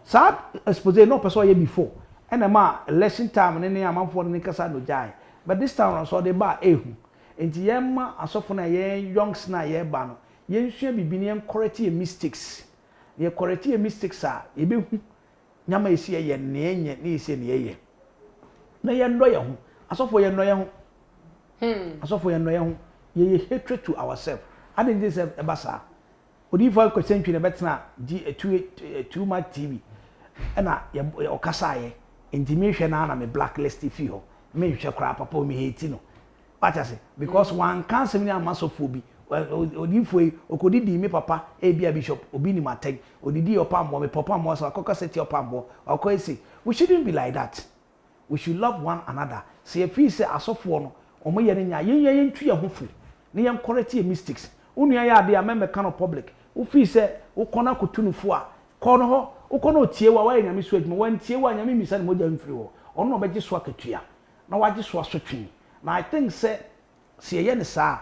sad expose no person here before and ma election time ne amanfo ne kasa no jai but this time I saw the bar ehu enti yemma asofo na ye youngs na ye ba no ye nsua bibini en correct your mistakes ye correct your mistakes a ye be hu nyama esi ye ne enye ne esi ne ye na ye ndo ye hu asofo ye ndo ye hu asofo ye ndo ye hu ye hatred to ourselves ade this ebasa odi for question twi na betena too much TV na ye okasa ye nti me hwe na me blacklist fi ho me hwe kra papa o me hate no what I say because one cancer me amasophobia odi foi okodi di me papa e bia bishop obi ni matag odidi opambo me papa mo so akoko seti opambo akoko esi we shouldn't be like that we should love one another say if say asofo no omo ye nya ye ntu ye hofu ne ye correct your mistakes unua ya ade ameme kan public wo fi say wo kona kotunufo a kono ho wo kona otie wa ya nyame so adwuma wan tie wa nyame misa ne moja mfiri ho ono obeje so akatua na waje so asotwe na I think say ye ne saa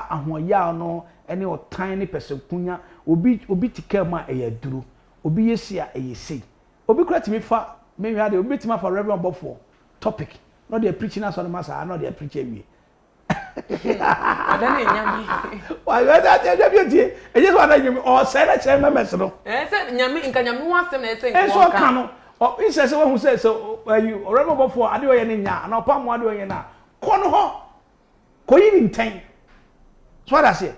ahoya no ene o tiny person kunya obi tika ma eyaduru obi yesi a eyesi obi kura timi fa me hwa de obi tima fa reverend bofo topic no dey preaching as on masa no dey preach awie adane nyame why that beauty e just want nyame o say na chere members no say nyame nka nyame wasem na say nko so ka no o ise se we hu say so you reverend bofo ade o ye ne nya na opa mo ade o ye na kono ho koyi ni nten so what I say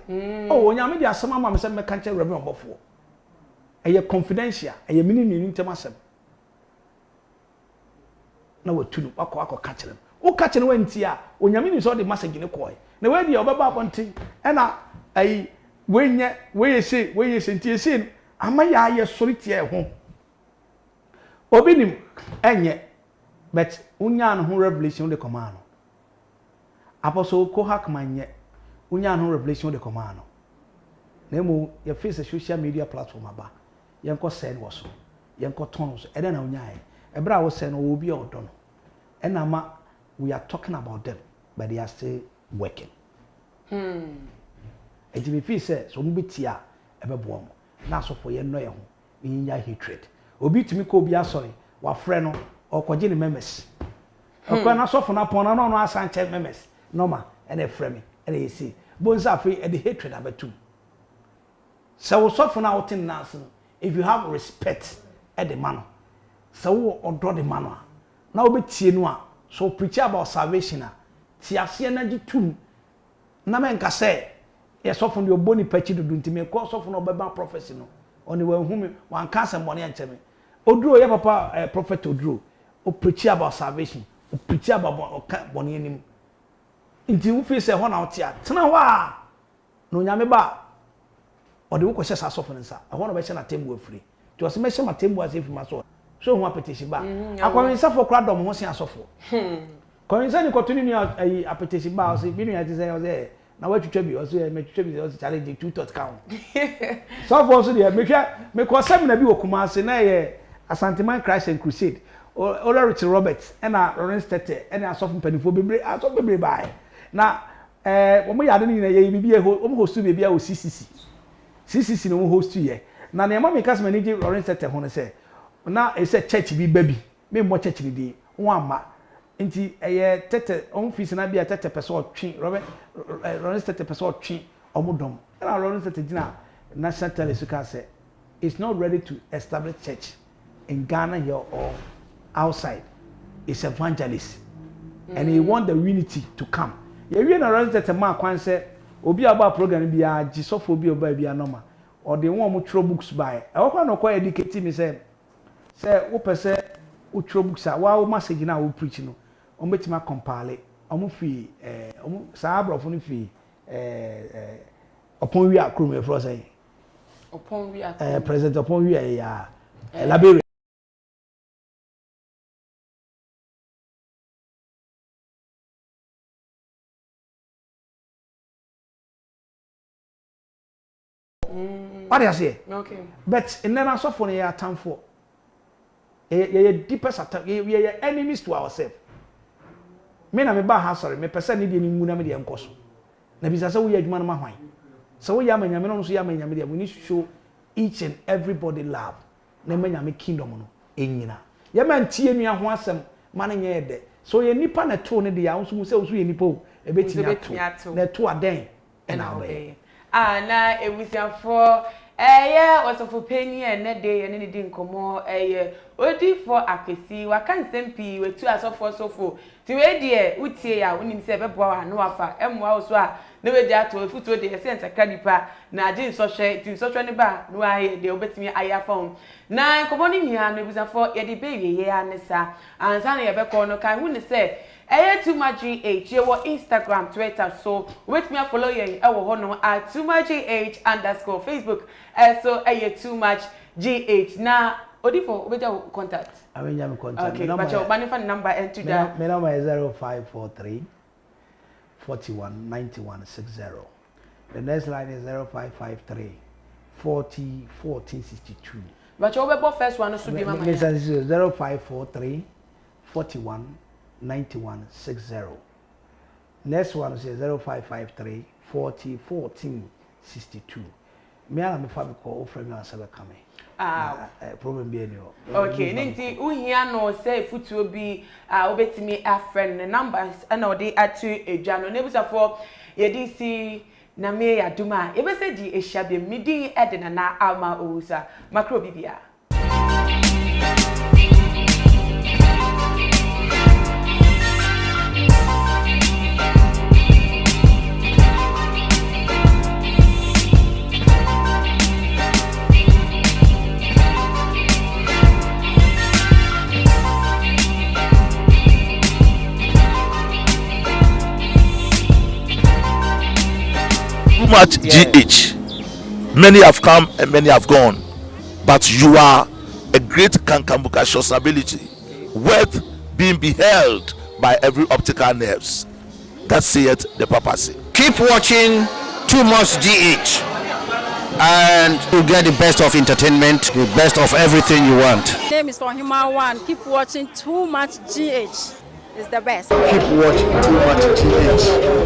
oh nyame dey asema ma me say me kan che reverend bofo eye confidential eye mini ntem asem na watunu akọ ka kire wo ka kire wanti a onyame ni so de message ne koy na we dey obaba abonten e na ayi we yese ntie sin ama ya ye sori tie ho obinim enye but unya no ho revelation de command apostle ko hakmanye unya no revelation de command na mo ye face social media platform aba ye nko send wo so ye nko ton so e na unya ebra wo say no obi e odo no enama we are talking about them but they are still working ejimi fi say so mo betia ebebo mo na so for ye no ye ho nya hatred obi timi ko obi asori wa frɛ no okoje ne memes okwa na so for na pon na no asanche memes normal ene frɛ me ene yesi bonza afi e the hatred abetum so so for na wotin nase if you have respect at the man so wo odo the man na obetie no a so preach about salvation a ti ase na gitum na menka say ye so for the oboni pachi dudu ntime ko so for no beba prophecy no oni wa hu me wan ka se mbone encheme oduro ye papa prophet oduro o preach about salvation o preach about bone enim nti wo fi say ho na otia tena wa no nyame ba ode wo kwese sasofo nsa ho no be che na tembu afiri to se me che ma tembu asefi ma so hu apetition ba akwan safo kra dom ho se asofo kon se ni kotuni ni apetition ba o se bi ni ati say o se na wa twetwa bi o se me twetwa bi o se challenge 2 tot count so for so dey me ko seminar bi okuma se na ye Asanteman Christ and Crusade Ola Richard Roberts ena Lawrence Tete ena asofo mpanifo bebre bai na omo yade ni na ye bibi omo hostu bebi a o CCC no hostu ye na na ma me kas manager Lawrence Tete ho ne se na e se church bi babi me mo church ni di won ama nti eye Tete on fees na bia Tete person otwe Lawrence Tete person otwe omo dom na Lawrence Tete gina national telesuka say it's not ready to establish church in Ghana here or outside. It's evangelist and he want the unity to come. You na Lawrence Tete man kwan say obi aba program bia gisofo bi oba bia normal or they want mo throw books by e kwa no kwa educate me say wo pese wo throw books a wa message na wo preach no o metima compile omo fi omo sa abrofo no fi upon we akrom e fro say upon we president upon we ya labere what do you say? Okay. But in never so for your time for a deepest attack, we are enemies to ourselves. Me na me ba ha sorry, me person need any muna me de enkoso. Na bisa say we adwuma ma hwan. So we yama nyame no so yama nyame de we need to show each and everybody love. Na me nyame kingdom no enyina. Ye man tie nua ho asem ma na nye de. So ye nipa na to ne de ya so mu say so ye nipa o e betimi ato. Na to aden e na obey. Na ewusiafo wasofo penny ene de ene di nkomo odi for akwesi waka nsem pi wetu asofo ti we de utie ya wonim se beboa no afa emwa wo so a ne we dia to futuo de sense kanipa na agin so hwe ti so hwe ne ba no aye de obetimi aya phone na komoni nia no ebusafo ye de be ye ya ne sa ansa na ye be ko no kan hu ne se too much GH ye wo Instagram Twitter so wait me follow ye wo ho no at too much GH _ Facebook so too much GH na odifo obeja contact Avenya me contact okay but your money phone number enter that my number is 0543 41 91 60. The next line is 0553 40 14 62. but your web first one so be mama 0543 41 91 60. Next one is 0553 40 14 62. Me ala me fa be call friend me answer come. Problem be any. Okay, ninti uhia no say futuo bi obetimi a friend the numbers and odi atu edwa no nebusafo yedisi na me yaduma ebe se di ehia be midi edena na ama ousa makro bibia. Much GH. Many have come and many have gone, but you are a great Kankambuka ability, worth being beheld by every optical nerves. That saith the papacy. Keep watching Too Much GH, and you get the best of entertainment, the best of everything you want. My name is Ohima One. Keep watching Too Much GH. It's the best. Keep watching Too Much GH.